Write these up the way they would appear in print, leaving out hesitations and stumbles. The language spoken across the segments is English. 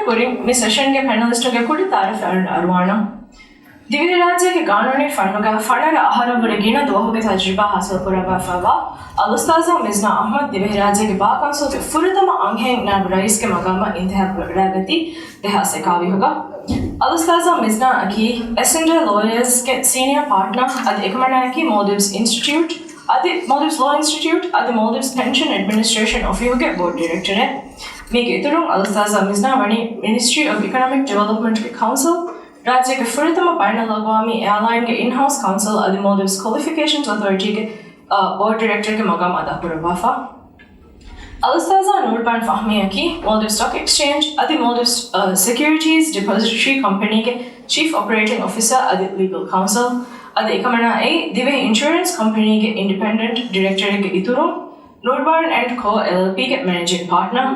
करी मी सेशन के पैनलिस्टों के कुछ तारीफ अरवाना दिव्य राज्य के कानूनी फंडों का फंडर आहार वर्गीना दोहों के तजुर्बा हासिल करवा फवा अलस्ताज़ा मिज़ना अहमद दिव्य राज्य के बाकांसों के फुरतम आंखें नाब रईस के मकामा इंतहा प्रगति देहा से कावी होगा अलस्ताज़ा मिज़ना की एसेंडर लॉयर्स के सीनियर पार्टनर अद एकमना की Maldives इंस्टीट्यूट अद Maldives लॉ इंस्टीट्यूट अद Maldives पेंशन एडमिनिस्ट्रेशन ऑफिस के बोर्ड डायरेक्टर है मेके तुरुंग अलस्ताज़ा मिज़ना वनी मिनिस्ट्री ऑफ इकोनॉमिक डेवलपमेंट के काउंसिल राज्य के फुरतम पैनल अगवामी एयरलाइन के इन-हाउस काउंसिल अद Maldives क्वालिफिकेशंस अथॉरिटी के बोर्ड डायरेक्टर के मकाम अदा करवाफा अलस्ताज़ा नूरबान फ़हमी की Maldives स्टॉक एक्सचेंज अद Maldives सिक्योरिटीज डिपॉजिटरी कंपनी के चीफ ऑपरेटिंग ऑफिसर अद लीगल काउंसिल अद एकमना दिव्य इंश्योरेंस कंपनी के इंडिपेंडेंट डायरेक्टर के इतुरुं Noorbaan and Co LLP के मैनेजिंग पार्टनर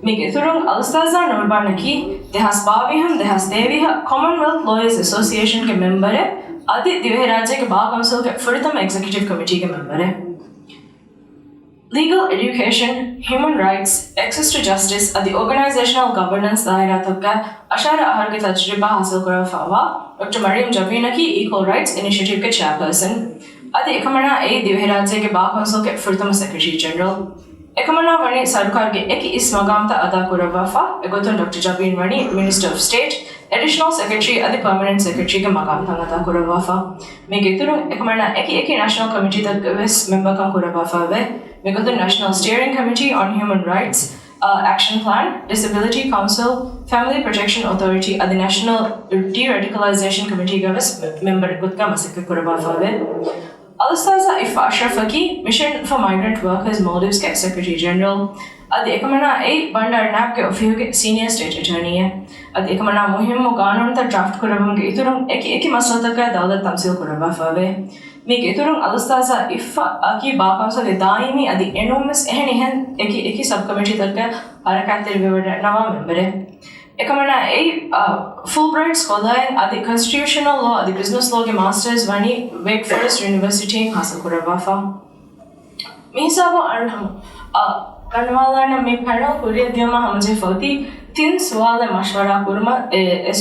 मिगे तुरुंग अलस्ताज़ा नूरबान की देहास बावीहम देहास देवीह कॉमनवेल्थ लॉयर्स एसोसिएशन के मेंबर है आदि दिव्य राज्य के बार काउंसिल के फुरतम एग्जीक्यूटिव कमेटी के मेंबर है legal education human rights access to justice आदि ऑर्गेनाइजेशनल गवर्नेंस दायरा तक का अशारा आहार के तजुर्बा हासिल कर फवा डॉक्टर मरियम जबीन की इक्वल राइट्स इनिशिएटिव के चेयरपर्सन अद एकमना दिव्य राज्य के बार काउंसिल के फुरतम सेक्रेटरी जनरल एकमना वनी सरकार के एक इस मकाम ता अदा करवाफा एगोतन doctor Jabeen Vani minister of state additional secretary अद परमानेंट सेक्रेटरी के मकाम ता अदा करवाफा मेगे तुरु एकमना एक नेशनल कमिटी तक वेस मेंबर का करवाफा वे मेगोतन national steering committee on human rights action plan disability council family protection authority अद नेशनल डी-रेडिकलाइजेशन कमिटी का वेस मेंबर गुत्का मसक करवाफा वे अलस्ताज़ा इफ़ा Ashraf की mission for migrant workers Maldives के सेक्रेटरी जनरल अद एकमना बंडर नैप के ऑफिस के सीनियर स्टेट अटॉर्नी है अद एकमना मुहिम व कानून तक ड्राफ्ट करवम के इतुरुंग एक मसला तक का दौलत तमसील करवा फावे मी के इतुरुंग अलस्ताज़ा इफ़ा की बाकांसो के दायमी अद एनोमस एहन एक सब कमेटी तक का हरकत रिव्यूअर नवा मेंबर है एकमना फुलब्राइट स्कॉलर आदि कॉन्स्टिट्यूशनल लॉ आदि बिजनेस लॉ के मास्टर्स वानी वेक फॉरेस्ट यूनिवर्सिटी हासिल करवाफा मीसाबो अनहम कनवाला न में पैनल कुरिया दियमा हमजे फौती 3 सवाल मशवरा कुरमा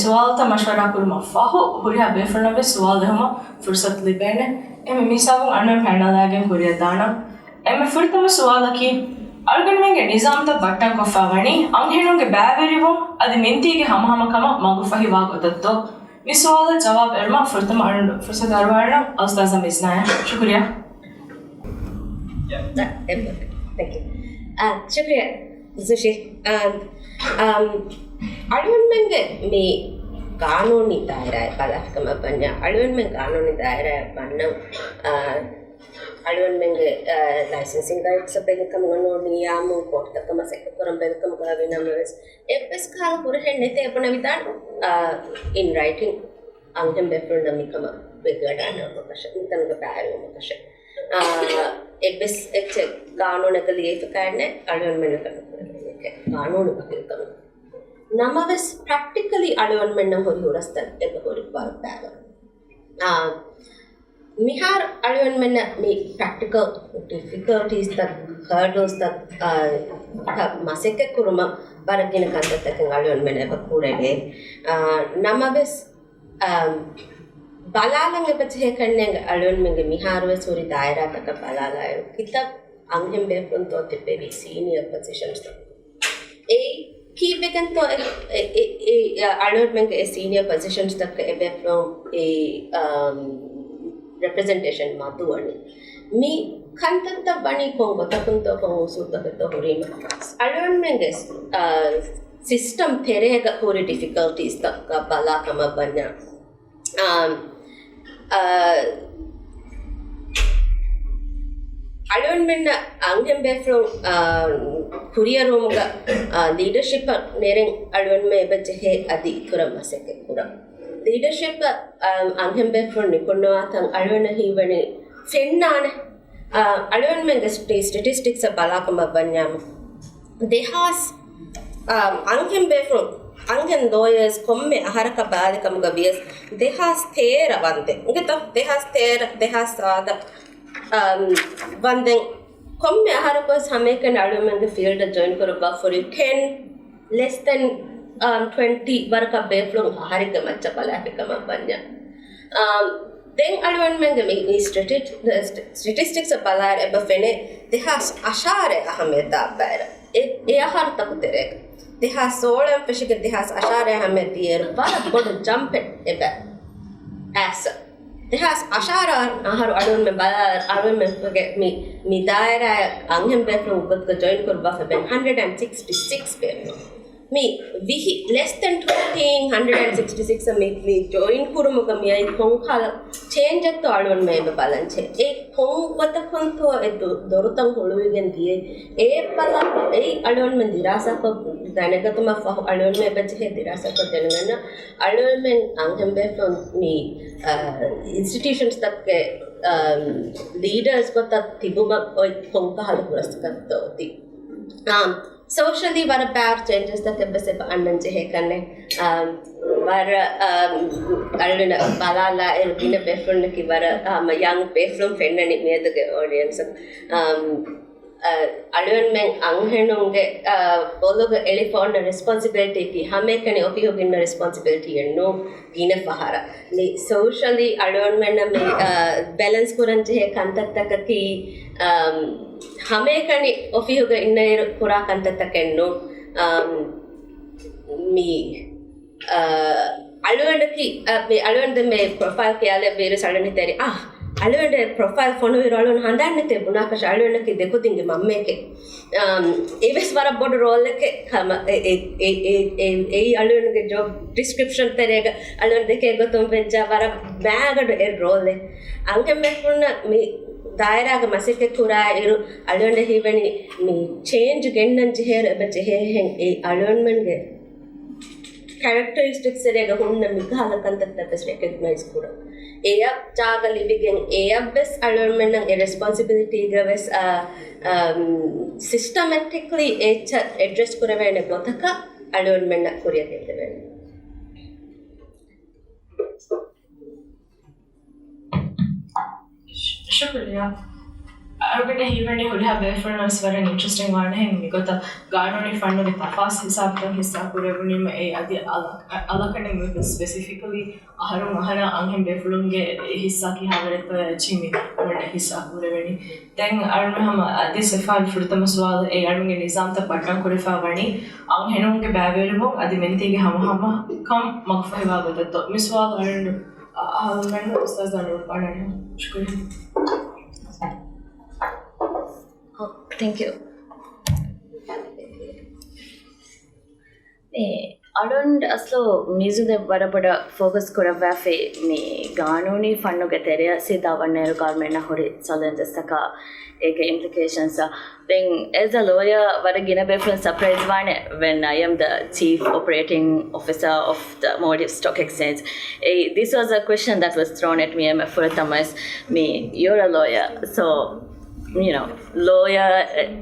सवाल ता मशवरा कुरमा फाहो कुरिया बेफरना बे सवाल हम फुर्सत लिबेने एम मीसाबो अनम पैनल आगे कुरिया दाना एम फुरतम सवाल की अरगन में निजाम तक बट्टा को फावनी अंगेनों के बैवेरिवो अद मिंती के हम कमा मगुफही वाग उतत्तो मिसवाल जवाब एरमा फुरतम फुर्सत अरवाना अलस्ताज़ा मिज़ना है शुक्रिया Thank you. शुक्रिया ज़ुशी अरवन में मी कानूनी दायरा है बाला कमा बन्या अरवन में कानूनी दायरा है बन्ना अरवन में लाइसेंसिंग राइट्स पे कम गनो नियाम कोर्ट तक कम से करम पे कम करा बिना मेस एपस काल पूरे है नेते अपना विधान इन राइटिंग अंगम बेफर नमी कमा बेगड़ा ना मकश नितन का पैर मकश एपस एक कानून के लिए तो करने अरवन में करना कानून बदल कम नमवस प्रैक्टिकली अरवन में न होरी होरस्तन एक होरी बार पैर मिहार अरवन में मी प्रैक्टिकल डिफिकल्टीज तक हर्डल्स तक मसेके कुरुमा बारकिन कंत तक अरवन में बकुरे ने नमबस बालालंगे बच्चे करने अरवन में मिहार वे सूरी दायरा तक बालाला है कितना अंगम बेफुन तो तिपे भी सीनियर पोजीशंस तक की बेकन तो अरवन में सीनियर पोजीशंस तक बेफुन representation matuani mi khantanta bani kongo takunto kongo sutta to horima alwan menges system terega hori difficulties takka bala kama banya alwan menna angem be from kuriya romuga leadership neren alwan me beche he adi kuramase kura leadership angem be from nikonawatan alwana hiwani fennane alwan menga statistics balakama banyam dehas angem be from angem lawyers komme aharaka balikam gabias dehas thera bande ngeta dehas sada banden komme aharaka samekan alwan menga field join korba for 10 less than 20 waraka beflum harika macha palapikama banya then alwan menge me statistics balar eba fene dehas ashare ahmed abara e ahar takutere dehas solam feshige dehas ashare ahmed dier bara bod jump eba as dehas ashara ahar alwan me balar alwan me me daira anghem beflum upat join kurba fe 166 beflum me vihi less than 166 me join kurumuga me ai konkala change at alwan me balanche e kon wata konto e dorutan holugen die e pala e alwan me dirasa ko danagatuma fa alwan me bache dirasa ko denana alwan me angam be from me institutions takke leaders ko tat tibuma oi konka hal puraskato ti socially what about changes that the annance hekanne war aluna balala elkina befrun ki war young befrun fennani meduge audience alun men anghenunge bologa elephant responsibility ki hame kane opiyogin responsibility enno dina fahara le socially alun men me balance kuranje he kantattaka ki hame kane opiyog inna kura kantattaka enno me alundaki me alund me profile ke ale vere salani teri alunde profile phone viralun handanne tebuna ka alundaki dekudinge mammeke eves wara bod role ke kama e alunge job description terega alunde ke gotum venja wara bagadu e role angem mekunna me dairaga masike kura iru alunde hiveni me change gennanje here ebache hen e alunmen ge characteristics erega hunna mighala kantatta recognize kura eya jaga living eya bes alunmen e responsibility gaves systematically address kuravene gotaka alunmen kuriya devene Shukriya. Urban even would have therefore was very interesting one hang because the garden fund with the first hisab to hisab revenue me adi allocating with specifically aharu mahana anghem defulunge hissa ki havareta chimi or hisab revenue then arme hum this file for the maswal e arme nizam ta patna kurifa vani ang henunge bavelmo adi mentige hama kam magfahiwa godatto miswal and man ustaz da Noorbaan shukriya. Thank you. Around aslo mizude barabada focus korawafe me ganoni fannuge teriya sida vanneru government hori challenges taka eke implications then as a lawyer varagina be from surprise one when I am the chief operating officer of the Maldives Stock Exchange. This was a question that was thrown at me for Thomas me you're a lawyer so you know, lawyer,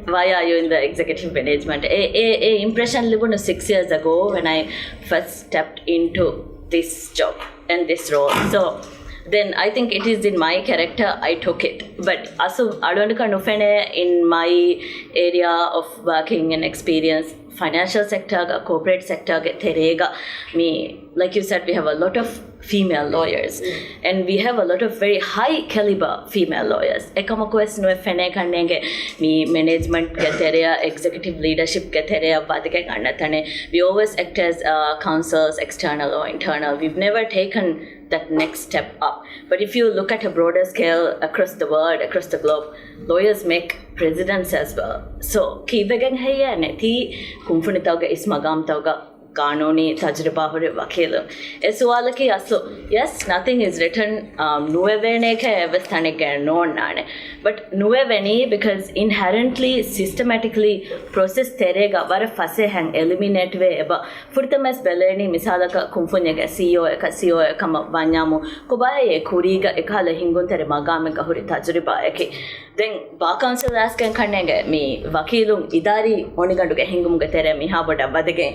why are you in the executive management? A impression libun 6 years ago when I first stepped into this job and this role. So then I think it is in my character I took it. But also adondaka nufene in my area of working and experience, financial sector, corporate sector, terega me like you said we have a lot of female lawyers and we have a lot of very high caliber female lawyers ekama quest no fene kannenge me management gateria executive leadership gateria badike kannatane we always act as counsels external or internal we've never taken that next step up but if you look at a broader scale across the world across the globe lawyers make presidents as well so kibegen heya neti kumfunitawga ismagam tawga kanoni tajriba hore wakil e suwala ki aslo yes nothing is written nuevene ke evasthane ke no nane but nueveni because inherently systematically process terega vara fase hang eliminate we eba furtamas beleni misalaka kumfunyega CEO kama banyamu kobaye kuriga ekala hingun tere magame ka hore tajriba eke then bar council asken kannenge me wakilum idari oniganduge hingum ge tere miha boda badege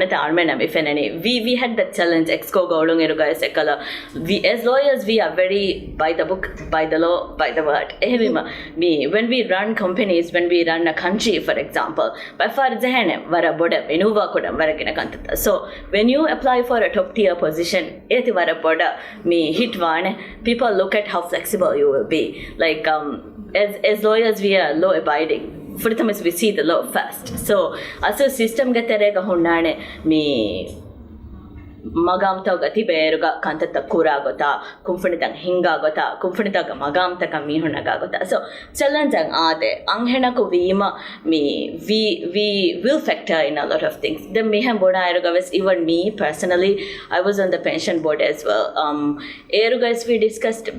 anata armena mi fenani we had that challenge exco golung eruga sekala we as lawyers we are very by the book, by the law, by the word ehima me when we run companies, when we run a country for example by far jehane vara boda inuva koda varagina kantata. So when you apply for a top tier position eti vara boda me hit vane people look at how flexible you will be, like as lawyers we are law abiding. For the time we see the law first. So as a system gaterega hunnane me magamta gati beruga kantata kura gota kumfunitang hinga gota kumfunitaga magamta ka mihuna gota. So challenge ang ade anghena ko vima me we will factor in a lot of things. The mehem boda eruga was even me personally I was on the pension board as well. Eruga we discussed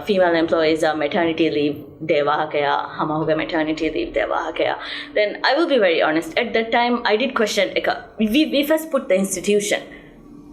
female employees maternity leave devahakaya hamahuga maternity leave devahakaya. Then I will be very honest, at that time I did question we first put the institution,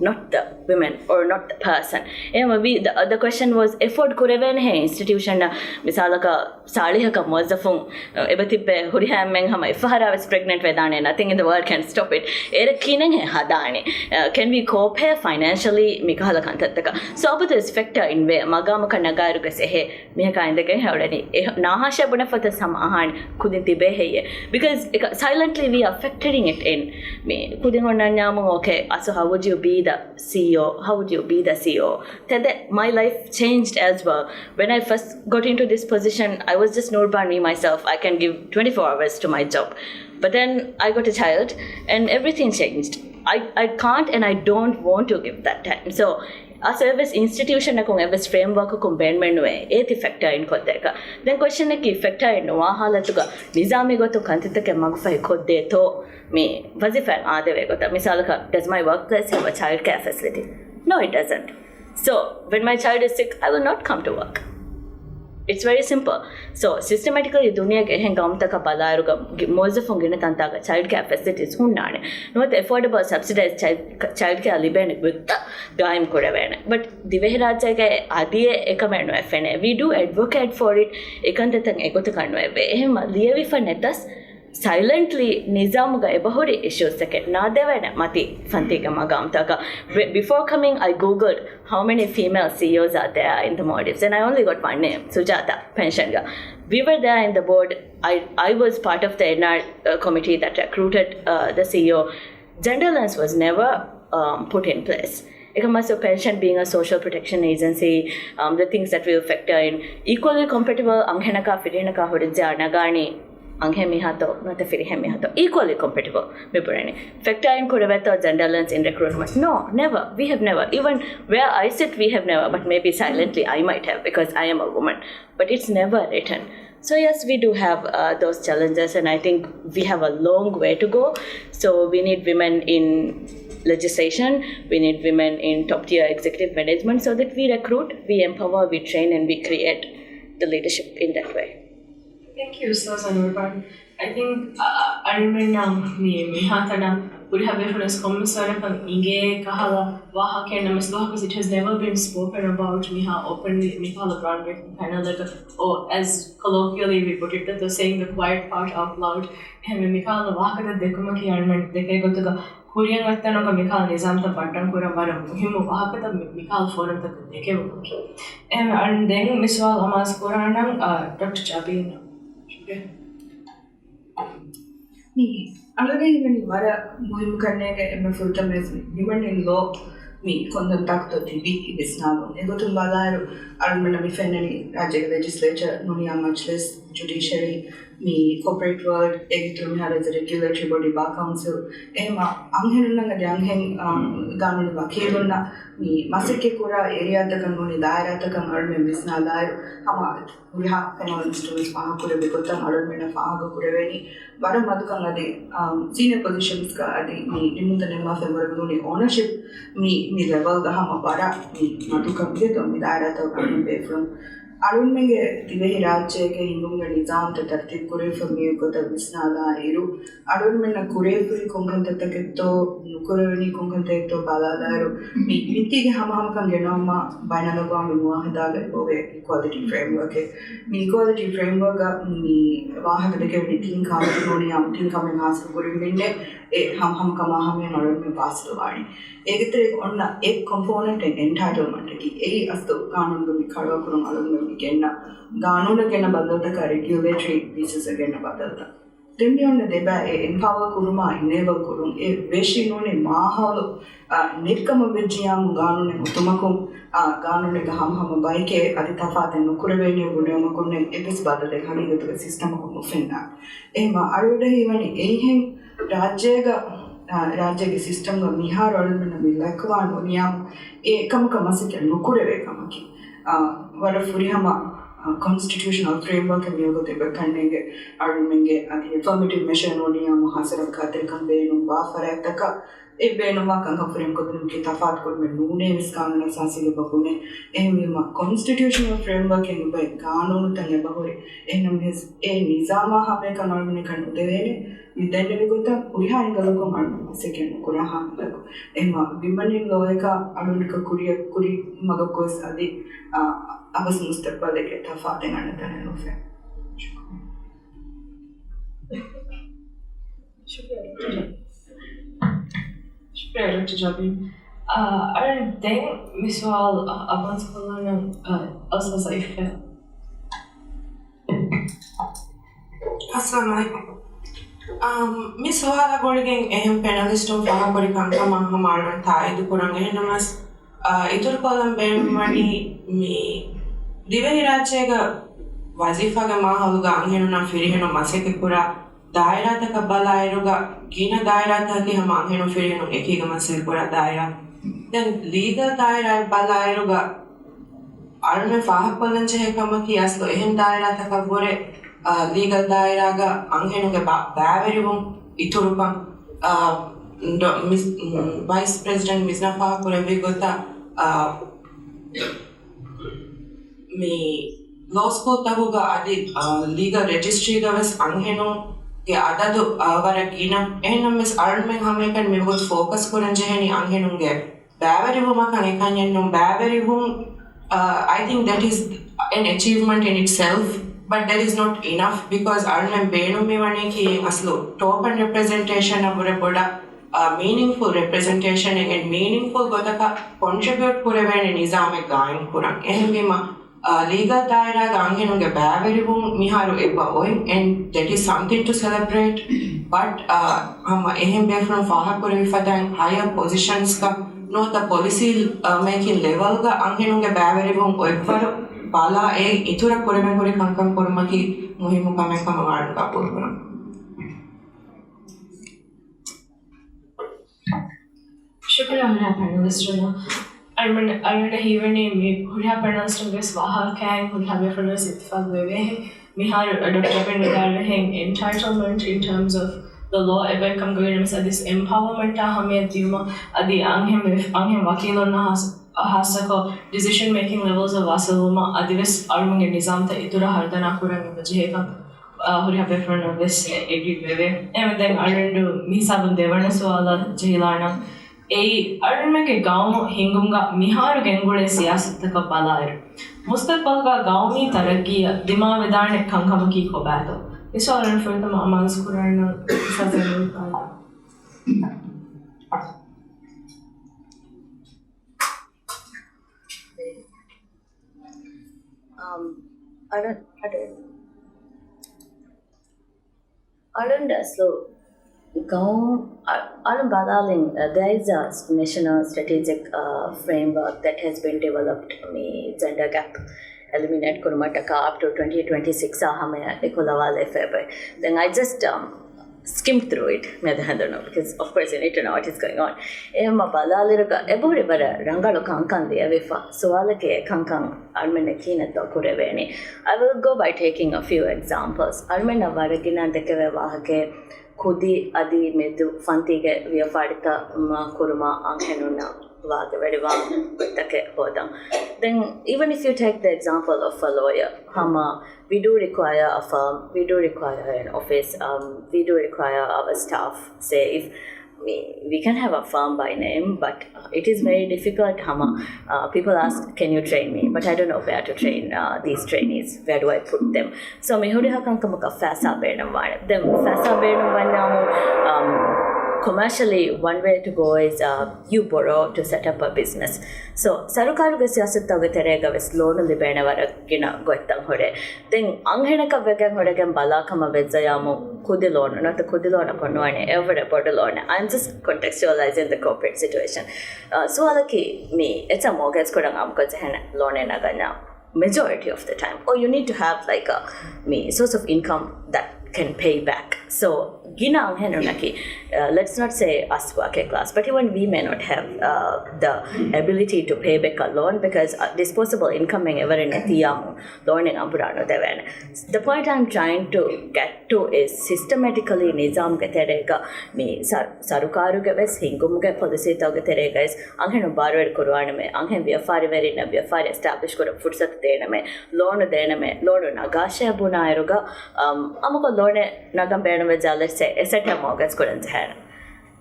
not the women or not the person. The question was effort kureven he institution na misalaka salihaka muazzafun ebatippe hurihammen hama Iffa was pregnant vedane, nothing in the world can stop it era kinen he hadane can we cope here financially mikahala kantattaka. So abu this factor in way magama ka nagaru gase he mehaka indake hawdani nahasha buna fata samahan kudin tibe heye because silently we are factoring it in me kudin honnanyamu okay so how would you be the CEO? How would you be the CEO? That my life changed as well. When I first got into this position, I was just Noorbaan me myself. I can give 24 hours to my job. But then I got a child and everything changed. I can't and I don't want to give that time. So a service institution na kung service framework ko benmen we eti factor in kodeka. Then question na ki factor in wa halatuga nizami go to kantita ke magfai kodde to me wazifan adeve gota misalaka does my workplace have a child care facility? No, it doesn't. So when my child is sick I will not come to work. It's very simple. So systematically dunia ke hen gamta ka balaruga mozafun gina tantaga child care facilities hunnane not affordable subsidized child care libene with gaim kodavena but divehi rajya ke adiye ekamenu fne we do advocate for it ekantatan egotu kanwe ehema liyevi for netas silently nizamuga ebahori issues sake nadevena mati fantiga magamtaka. Before coming I googled how many female CEOs are there in the Maldives and I only got one name, Sujata Penshanga. We were there in the board. I was part of the NR committee that recruited the CEO. Gender lens was never put in place. So pension being a social protection agency, the things that will factor in equally compatible anghenaka firinaka hodija nagani anghe mihato nata firihe mihato equally compatible mipurani factor in kodavetto gender lens in recruitment. No, never. We have never, even where I sit we have never, but maybe silently I might have because I am a woman, but it's never written. So yes, we do have those challenges and I think we have a long way to go. So we need women in legislation, we need women in top tier executive management so that we recruit, we empower, we train and we create the leadership in that way. Thank you, Ustaz Noorbaan. I think I remember me hatada would have reference commissar kan inge kahala waha ke namasloha because it has never been spoken about miha openly mihala groundbreaking panel like or as colloquially we put it that the saying the quiet part out loud heme mihala wahakada dekuma ki arman deke gotuga kuriyan wattanoga mikal nizamta pattan kura varam muhimu wahakada mikal forum tak deke boki and then miswal amas quranam Dr. Jabyn me already when you were muhim karne ke em full time women in law me contact to tibi ibisnalo egotu balaru almana mi fenani rajya legislature nunia majlis judiciary me corporate world egitu mi hara regulatory body bar council ema anghenunanga de anghen ganuni bakhelunna me masike kura area ta kanuni daira ta kan alme bisnala ama we have panel students paha kure bekotta almena paha kure veni vara madukan adi senior positions ka adi me nimunta nema favorable ownership me level ga hama vara me madukan de to mi daira ta kan be from අලුන්මගේ දිවෙහි රාජ්‍යයක හිඟුන්ගේ නිසාම්ත තර්තිබ් කුරේෆමිය ගොත විස්නාදා ඉරු අලුන්මෙන්න කුරේෆුරි කොංගන්තතකෙත්තෝ නුකුරවෙනි කොංගන්තෙත්තෝ බලාදාරු මිත්තිගේ හමහමකන් ගෙනවම බයිනලගවාම මුවාහදාගේ ඔවේ ඉක්වාලිටි ෆ්‍රේම්වර්ක් එක මේ ඉක්වාලිටි ෆ්‍රේම්වර්ක් මේ වාහක දෙකේ විතින් කාමනෝනි අම්තින් කමෙන් ආසු කුරෙන්නේ ඒ හමහමකම හමෙන් අලුන්මේ පාස්තු වාණි ඒකතර ඔන්න एक कंपोनेंट है एंटाइटलमेंट की यही अस्तो कानून को बिखाड़ा करूँ अलग में भी कहना कानून के ना बदलता का रेगुलेटरी पीसेस के ना बदलता तिम्मी उन्हें देबा एम्पावर करूँ माँ इनेबल करूँ ये वेशी नोने माहौल निकम बिजियां कानून ने तुमको कानून का हम बाई के अधिताफाते नुकुरवेनी बुने मकुने एपिस बदले खाली के तो सिस्टम को मुफिना ए माँ अरुडे ही वाली यही है राज्य का राज्य के सिस्टम का मिहार और में नबी लखवान नियम एकम का मसके नुकुरे कम की वर फुरी हम कॉन्स्टिट्यूशनल फ्रेमवर्क में योगते करने के और मेंगे अभी अफर्मेटिव मेजर नो नियम हासिल खातिर कम बेनु बाफरे तक ए बेनु मा कंगा फ्रेम को दिन की तफात को में नूने इस कानून सासी के बकुने ए में कॉन्स्टिट्यूशनल फ्रेमवर्क के में कानून तंगे बहुरे ए नमने ए निजामा हमें कानून में करने देवेने विद्यालय में गोता उरिहा इंगलों को मारने से क्या कुरा हाँ लगो एमा विमनी लोहे का अरुण का कुरी मगो को सादी अबस मुस्तकबाल के तफाते करने तने लोफे शुक्रिया डॉक्टर जाबिन अरे दें मिसवाल अब्बास खुलाना असला साइफ़े अस्सलाम वालेकुम मिस वाला गोड़िंग एहम पैनलिस्टों फाहा कोरी कंका मांगा मारन था इधर कुरंगे है नमस इधर कॉलम बेमनी मी दिवे राज्य का वाजिफा का माहौल का अंगेनो ना फिरी है नो मसे के पूरा दायरा तक बला आयरोगा कीना दायरा था कि हम अंगेनो फिरी है नो एक ही का मसे पूरा दायरा then legal दायरा बला आयरोगा आर में फाहा पलन चाहे कम की असलो एहम दायरा तक बोरे legal dairaga anghenuge baverium iturupan vice president Mizna fa kurevi gota me law school tabuga adi legal registry gaves anghenu ge adadu avara kina ehnam mes armen hamekan me got focus kuran jeheni anghenuge baverium kan ekanyen baverium I think that is an achievement in itself. But that is not enough because armen benu me wane ki aslo top and representation abure boda meaningful representation and meaningful godaka contribute kurevene nizame gain kuran ehmema legal daira gangenuge baverivum miharu ebba oi and that is something to celebrate but amma ehem be from faha kurevi fadan higher positions ka no the policy making level ga angenuge baverivum oiparu बाला एक इतुरा कोरेमें कोरे कंकम कोरमकी मुहिमु कामे कमवाड़ का पूर्वना शुक्रिया मेरा panelist ना अरमन हीवने में Huriya panelist के स्वाहा क्या हुरिया बेफरस इत्तेफाक वेवे हैं मिहार डॉक्टर जाबिन बता रहे हैं entitlement in terms of the law event कम गए नमस अदिस empowerment हमें दियुमा अदि आंगे वकीलों ना हासको decision making levels of vasaluma adivis armunge nizamta itura hardana kurang bajeheka huriya befron of this agree beve and then arendu misabun devana swala jehilana ei arunmege gaum hingumga miharu gengule siyasataka balair mustaqbal ga gaumi taraqqiya dima vedane kankamaki kobato iswaran furtama amans kurana sazelu kala I don't so there is a national strategic framework that has been developed gender gap eliminate kurumataka up to 2026 then I just skimmed through it I don't know because of course you need to know what is going on emma balalirga ebori bara rangalo kankan Iffa so alake kankan almena kinato kureveni I will go by taking a few examples almena varagina dekeve wahake khudi adi medu fantige viafarita kuruma anhenuna very well. Then even if you take the example of a lawyer, we do require a firm, we do require an office, we do require our staff. Say if we can have a firm by name, but it is very difficult. People ask, can you train me? But I don't know where to train these trainees. Where do I put them? So me hodi hakankamaka fasa benam vane. Then fasa benam vanamu commercially, one way to go is you borrow to set up a business. So sarukaruge siyasattage terega ves loan libena varagina goittam hore. Then anghenaka vegen horegem balakama vezayamu kudi loan not the kudi loan konwane ever a loan. I'm just contextualizing the corporate situation. So alaki me it's a mortgage kodangam kojehena loan enaganya majority of the time. Or you need to have like a source of income that can pay back. So gina anghenunaki let's not say us working class, but even we may not have the ability to pay back a loan because disposable income ever in etiyamu loan ampurano devana. The point I'm trying to get to is systematically nizam ge terega me sarukaruge ves hingumuge policy tawge terega is anghenu barwer kurwana me anghen vyafari verina vyafari establish kora fursat dena me loan nagasha buna iruga amako loan nagam bena veja let's say asset mortgage couldn't have.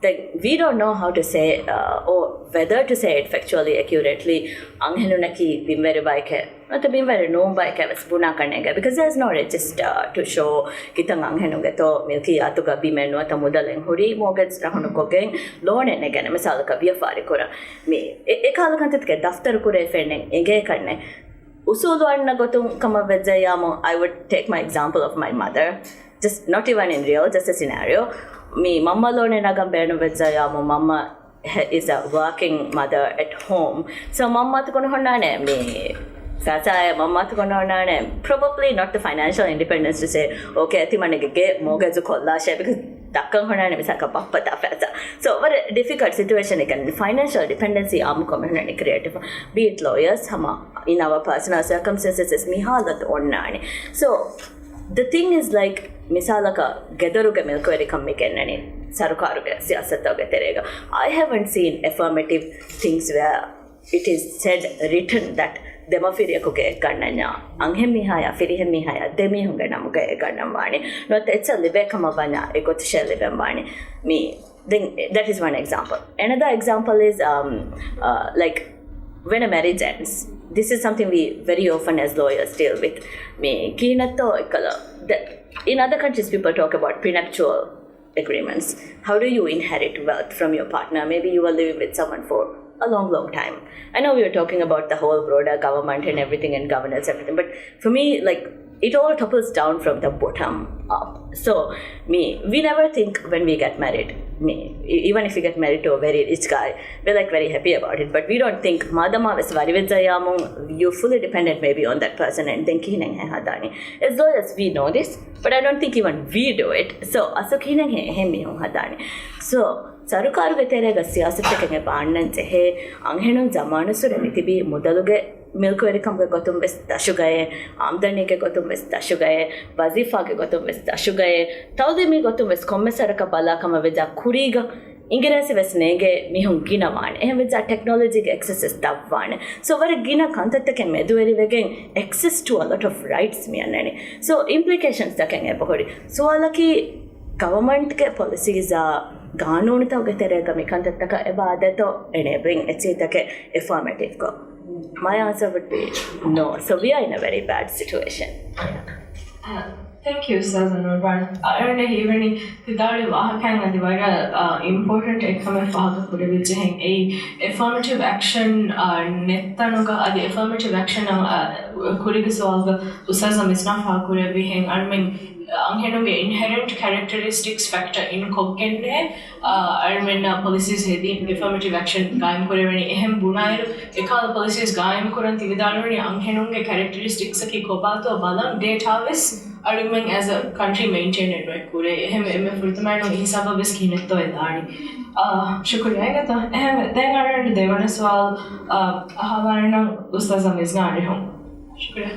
Like we don't know how to say or whether to say it factually accurately. Anghenunaki bimveri bike not bimveri no bike was buna kanega because there's no register to show kitang anghenugeto milki atuga bimenu atamudalen huri mortgage rahunu kogen loan enegane misalaka vyafari kora me ekalakantitke daftar kure feneng enge kanne usulu anna gotum kama vejayamo. I would take my example of my mother, just not even in real, just a scenario. Me mama lone nagam benu vejayamo. Mama is a working mother at home, so mama to kono honane me Sasaya mama to kono probably not the financial independence to say okay atimanege mortgage kolla share because dakkan honane misaka pappata fasa. So what a difficult situation again. Financial dependency community creative, be it lawyers in our personal circumstances is mihalat onnani. So the thing is like misalaka gedaruge milkweri kammikennani sarukaruge siyasattage terega. I haven't seen affirmative things where it is said written that demafiriyakuge kannanya anghemmihaya firihemmihaya demihunge namuge kannamani not it's a libekamavanya egotisha libembani me. Then that is one example. Another example is like when a marriage ends. This is something we very often as lawyers deal with. Me kinato ekala. In other countries, people talk about prenuptial agreements. How do you inherit wealth from your partner? Maybe you were living with someone for a long time. I know we were talking about the whole broader government and everything and governance, everything. But for me, like it all topples down from the bottom up. So we never think when we get married. Even if we get married to a very rich guy, we're like very happy about it. But we don't think madama ves varivejayamu. You're fully dependent maybe on that person and thinking hadani. As long as we know this, but I don't think even we do it. So asukine hemi hadani. So sarukaruge terega siyasatege baannanche he anghenu zamanu sura mitibi mudaluge milkweri kamge gotum ves dashugaye amdanige gotum ves dashugaye wazifa ge gotum ves dashugaye tawde mi gotum ves kommesaraka balakama veja kuriga ingirasi ves nege mihun ginavane ehem veja technology ge access davvane. So var gina kantattake medueri vegen access to a lot of rights mi annani. So implications taken ebahori so alaki government ke policies are Ganoni tawge terega mikantattaka ebadato enabling etcetake affirmative go. My answer would be no. So we are in a very bad situation. Thank you, Sir Noorbaan. I don't know even Tidari Wahakang and the important economic Fahakapurivijing a affirmative action Netanuga the affirmative action Kurigisolga Usaza Mizna Fakurevihing Arming Anghenuge inherent characteristics factor in Kokenne Armena policies heading affirmative action Gaim Kurevani Ehem Bunairu Ekala policies Gaim Kuranti Vidaluri Anghenunge characteristics Aki Kobato Balam datavis argument as a country maintained it right kure ehem furtamano hisaba bes kinetto edani shukriya gata ehem then arand devana swal ahavarana ustaz Mizna arihum shukriya.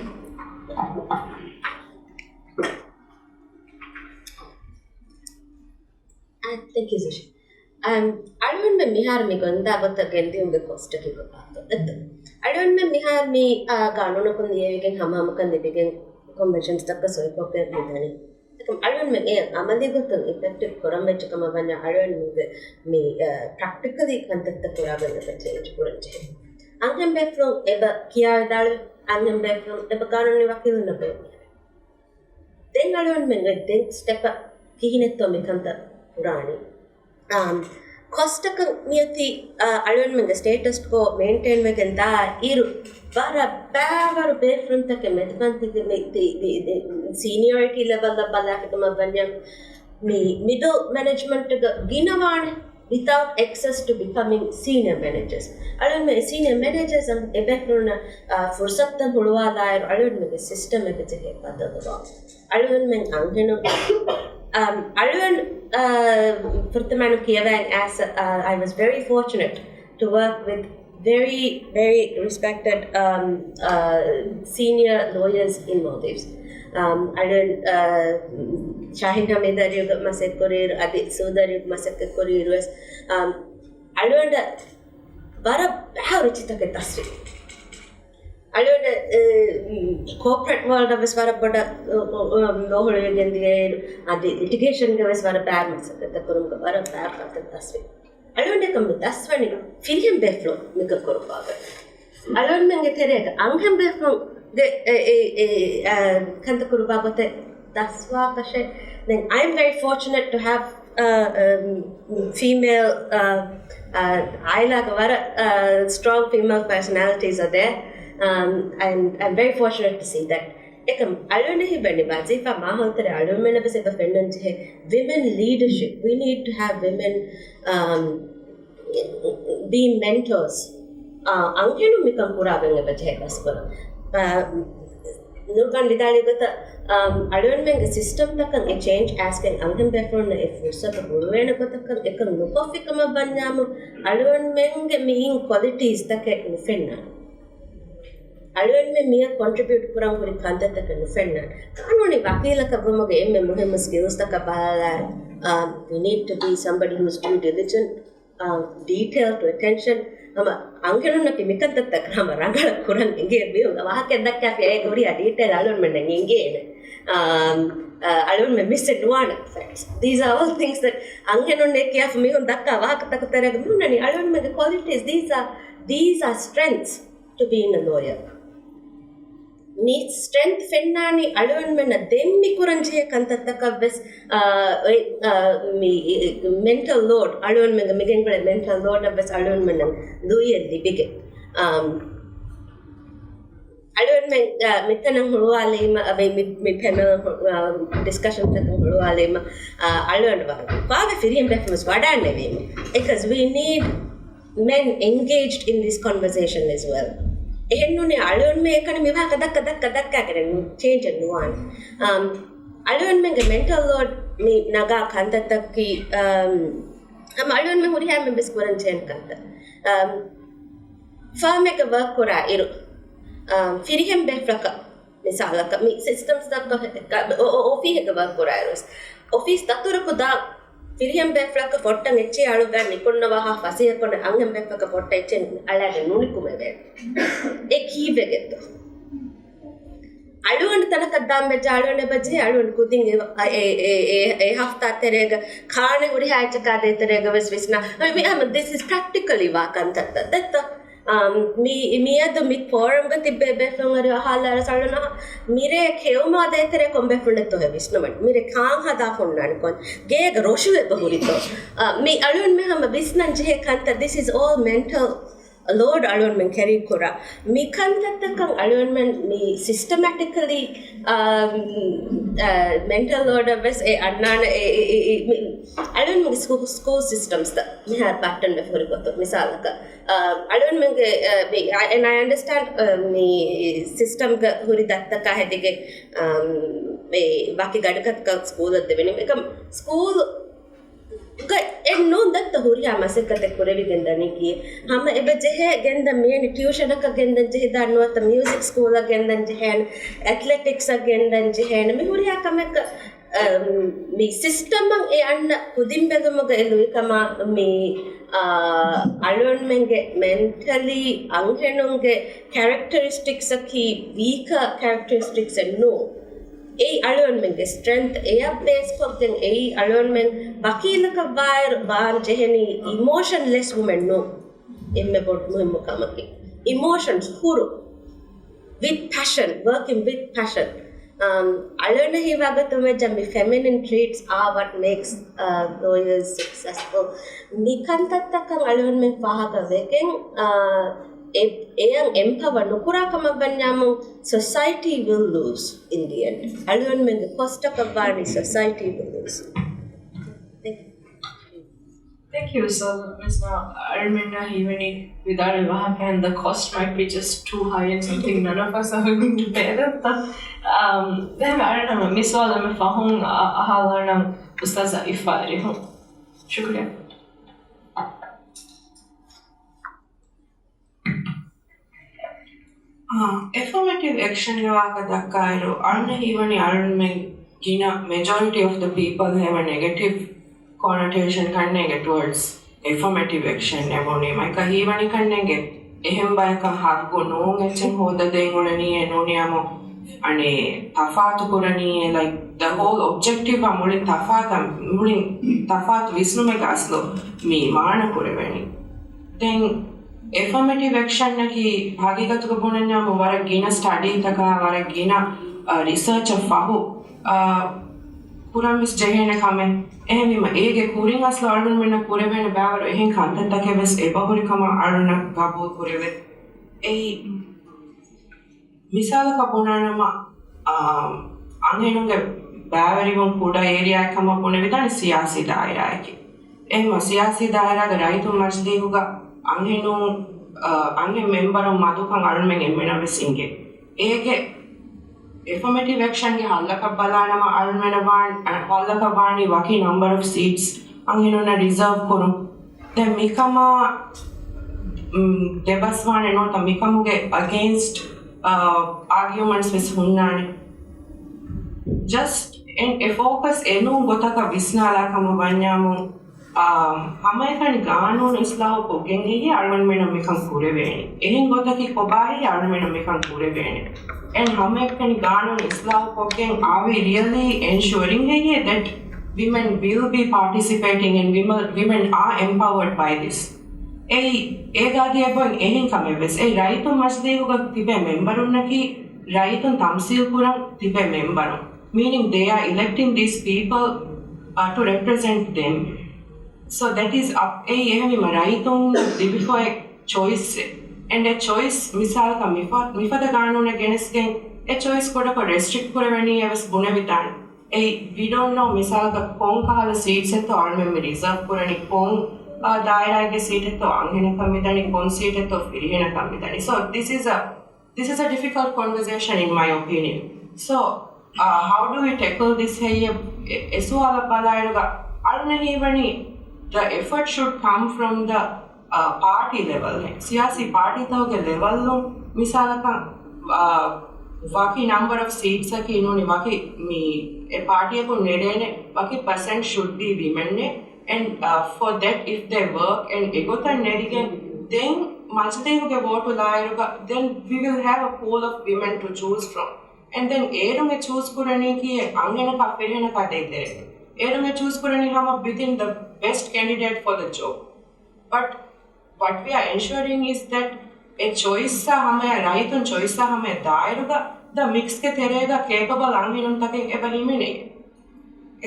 Thank you, Zusha. අලුවන් මේ මිහාර මේ ගොන්දා බත ගෙන්දියුගේ කොස්ට කික පාත එත අලුවන් මේ මිහාර මේ ගානොනකොන් දියවිගෙන් හමාමකන් දෙබිගෙන් කන්වෙන්ෂන්ස් තක්ක සොයි කොපේ මිදනි එකම අලුවන් මේ අමලි ගොතන් effective කොරම්මෙච්චකම වන්න අලුවන් මේ practically කන්තත්ත කොරාගෙන change කරන්නේ අංගම් බෙෆ්‍රෝ එබ කියා දාල අංගම් බෙෆ්‍රෝ එබ ගානොනි වකිල් නබේ දෙන් අලුවන් මේ දෙන් ස්ටෙප් කිහිනෙත්තෝ මෙකන්ත පුරාණි කොස්ටක නියති අලුවන් මේ ස්ටේටස් කෝ මේන්ටේන් වෙකන් දා ඉරු වර බෑවරු බේෆ්‍රන්තක මෙතකන්තික මේ සීනියරිටි ලෙවල් බලකටම වන්යම් මේ මිඩල් මැනේජ්මන්ට් එක ගිනවාන without access to becoming senior managers අලුවන් මේ senior managers එබැක්රුණ ෆුර්සත්තන් හොළුවාදායර අලුවන් මේ සිස්ටම් එක ජෙහෙ පදදවා අලුවන් මේ අංගනෝ අලුවන් ප්‍රථමන කියවන් as I was very fortunate to work with very respected senior lawyers in Maldives අලුවන් Shahin Hamidariug masek korir adi sodariug masek korir was alonda bara bahruchitake tasri alonda corporate world of vara boda nohole gendiye adi litigation ge vara bad masek korum ge bara bad tasri alonda kam daswani film beflo nika korupaga alonda menge terega angam beflo ge kanta korupagote Daswa kashe. Then I'm very fortunate to have female. I like a lot of strong female personalities are there, and I'm very fortunate to see that. Ekam alone hi bani bazi fa mahal tere alone mena bese ba fendan che women leadership. We need to have women be mentors. Angkenu mikam pura benga bache kaspana. Noorbaan lidali gata අලුවන් මෙන්ගේ system තකන් ඒ change ඇස්කෙන් අංගම් බැෆරොන්න ඒ ෆුර්සත බුරුවෙන කොතකන් එක නුපොෆිකම බන්නාම අලුවන් මෙන්ගේ මීන් ක්වොලිටිස් තක නුෆෙන්න අලුවන් මෙ මිය කොන්ට්‍රිබියුට් කරන් පුරි කන්තතක නුෆෙන්න කානෝනි වකීලක බොමගේ එම්මෙ මුහෙම skills තක බාලා you need to be somebody who's due diligent detail to attention ಅಂಕಲನ್ನ ಮಿಕಂತ ಕ್ರಮ ರಂಗಳ ಕುರನ್ ಇಂಗೆ ಬಿಯು ವಾಹಕೆ ದಕ್ಕ ಫೆ ಗುರಿ ಡೀಟೇಲ್ ಅಲೋನ್ ಮನ್ನ ಇಂಗೆ ಅಲೋನ್ ಮೆ miss it on facts these are all things that ಅಂಕಲನ್ನ ಕೆ ಫೆ ಮಿ ದಕ್ಕ ವಾಹಕ ತಕ ತರ ಮುನ್ನನಿ ಅಲೋನ್ ಮೆ qualities these are strengths to be in a lawyer ni strength fennani aluwan menna demmi kuranjiya kantattaka bes mi mental load aluwan menga migengule mental load bes aluwan menna duyelli bige aluwan men mitana huluwalema abe mi panel discussion taka huluwalema aluwan vaave firiyam befamas wadanne wema because we need men engaged in this conversation as well එහෙන්නුනේ අලුවන් මේ එකන විභාග දක්ක කරන change නුවන් අලුවන් මේගේ mental load මේ නගා කන්තත්තකි අලුවන් මේ හුරියා මේ bus කරන් change කන්ත firm එක වර්ක් කරා ඉරු ෆිරිහෙම් බෙෆ්ලක මිසාලක මේ සිස්ටම්ස් දක්ක ඔෆිස් එක වර්ක් කරා ඉරුස් ඔෆිස් දතුරක දා Firiam beflaka pottan echi aluga nikonnawaha fasiyakone angam beflaka potta echen alage nulikumeve e kivegetto aluwan tanaka dambe jalwane baje aluwan kudin e hafta terega khane uri haichaka de terega visna this is practically wakanta that mi adu mit forum ga tibbe beflongari ahala salana mire keuma de tere kombe fulletto he visnaman mire khaan hada fonnani kon gega roshuwe bahurito mi alun me hama visnan je kanta this is all mental load alun men carry kora mi kantattakan alun men mi systematically mental load of e annana alun men school systems da me har pattern me furikoto misalaka alun men and I understand me system ga huri dattaka hedige me baki gadakatka school adde veni ekam school non datta huriya masekate kurevi gendani ki hama ebe jehe genda meni tuition ka gendan jehe danwata music school gendan jehe athletics gendan jehe me huriya kamek මේ system එක යන්න පුදින් බෙදුමක එළුයිකම මේ අලුවන්මන්ගේ mentally අංහෙනුන්ගේ characteristics එකි weak characteristics no ඒ අලුවන්මන්ගේ strength එය base කොටෙන් ඒ අලුවන්මන් බකීලක බාර ජෙහෙනි emotionless woman no එම්මෙ බොත් මුහිමුකමකි emotions huru with passion working with passion alone he wagatume jammi feminine traits are what makes lawyers successful nikantattakan alone men pahaka weken eyan empower nukurakama banyamu society will lose in the end alone men cost of bani society will lose. Thank you, sir. Mizna, I remember even without a wahak and the cost might be just too high and something none of us are going to bear that. Then I don't know, Miss Wala me fahung ahalanam Ustaza Iffa rihum. Shukriya. Affirmative action gawaka dakkairu arna hivani arunmen gina majority of the people have a negative connotation kannege towards affirmative action eboni maka hivani kannege ehem bayaka hargo noon echen hoda den olani enoniamo ane tafatu kurani like the whole objective amulin tafat visnumeka aslo me maana kureveni then affirmative action naki bhagigatuka bonanyamo wara gina study taka wara gina research fahu Kuram is Jahena Kamen, Ehima Ege Kuring as Lordon when a Kureven Baver, Ehin Kantakeves, a Baburikama Aruna Gabu Kureve, a Misala Kapunanama, Angenunga Bavarium Puda area come up on a vidan Siasi Dairaki. Emma Siasi Daira, the right to Majdiuga, Angenu, Ange member of Madukan Arming and Menavisinge. Ege affirmative action ge hallaka balanama almenawan hallaka bani waki number of seats anginona reserve korum then mikama debaswane nota mikamuge against arguments with hunnani just in a focus enu gotaka visnala kama banyamu hamaykan gaanun islahu pogen hi almenna mikam kureveni ehin gotaki kobahi almenna mikam kureveni and hamaykan gaanun islahu pogen are we really ensuring that women will be participating and women are empowered by this ඒ ගාදිය බොන් එහින් කමෙවස් ඒ රයිතු මස්දේවුග තිබේ මෙම්බරුන්නකි රයිතුන් තම්සීල් කුරන් තිබේ මෙම්බරුන් meaning they are electing these people to represent them. So that is up a ehmi maraitum before a choice and a choice misal ka mifa da ganuna against a choice koda ko restrict korevani evas bunavitan a we don't know misal ka kon kahala seats etto almem reserve korani kon daira ge seat etto angena kamidani kon seat etto firihena kamidani. So this is a difficult conversation in my opinion. So how do we tackle this here esuala palairuga alnehivani the effort should come from the party level. Siyasi party tawge level lo misalaka waki number of seats aki inoni waki me a party ko nerene waki percent should be women ne and for that if they work and egotan nerige then majdevuge vote lairuga then we will have a pool of women to choose from and then erunge choose kurani ki angena ka ferena ka deidere erunge choose kurani hama within the best candidate for the job. But what we are ensuring is that a choice sa hame right and choice sa hame dairuga the mix ke terega capable anginun take ebahimene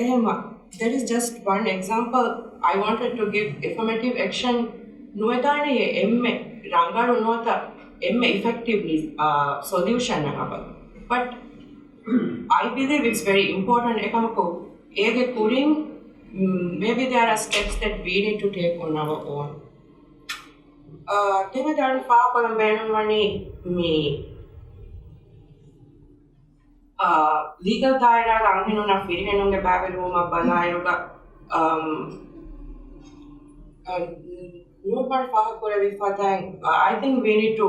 ehma that is just one example I wanted to give. Affirmative action nuedane ye emme rangaru nota emme effectively solution nahaba but I believe it's very important ekamako ege kuring maybe there are steps that we need to take on our own. Tinga dan fa kolam benumani me legal daira anghinuna firihenunge baveluma balairuga Noorbaan fa koravi fatang I think we need to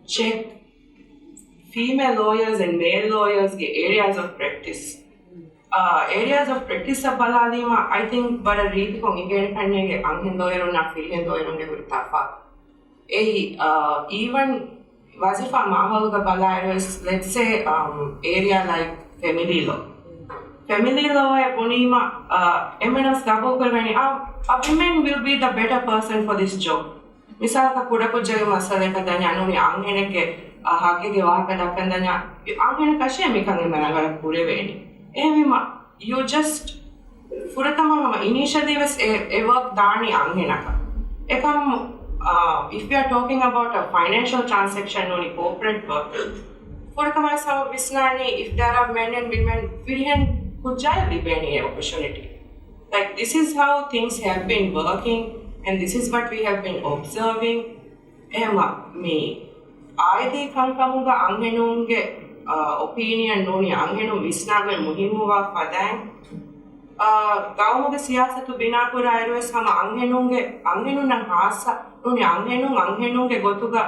check female lawyers and male lawyers ge areas of practice. areas of practice of balalima I think bara read kon igen kannege anghen doyerun na filhen doyerun ge hurtafa even wazifa mahaluga balaires let's say area like family law e ponima emenas gabo karvani a women will be the better person for this job misalaka kuda kujjage masala kadanya anoni angheneke hagege wahaka dakandanya anghene kashe mikan emanagala pure veni ehmima you just furatama initially was a work dani anghenaka ekam if we are talking about a financial transaction on a corporate work furatama sama visnani if there are men and women vilhen kujjaya libeni opportunity like this is how things have been working and this is what we have been observing ehma me aidi kankamuga anghenunge opinion noni angenu visnagal muhimmuwa padan gawmuge siyasatu binapura airwe sama angenu nan hasa noni anghenunge gotuga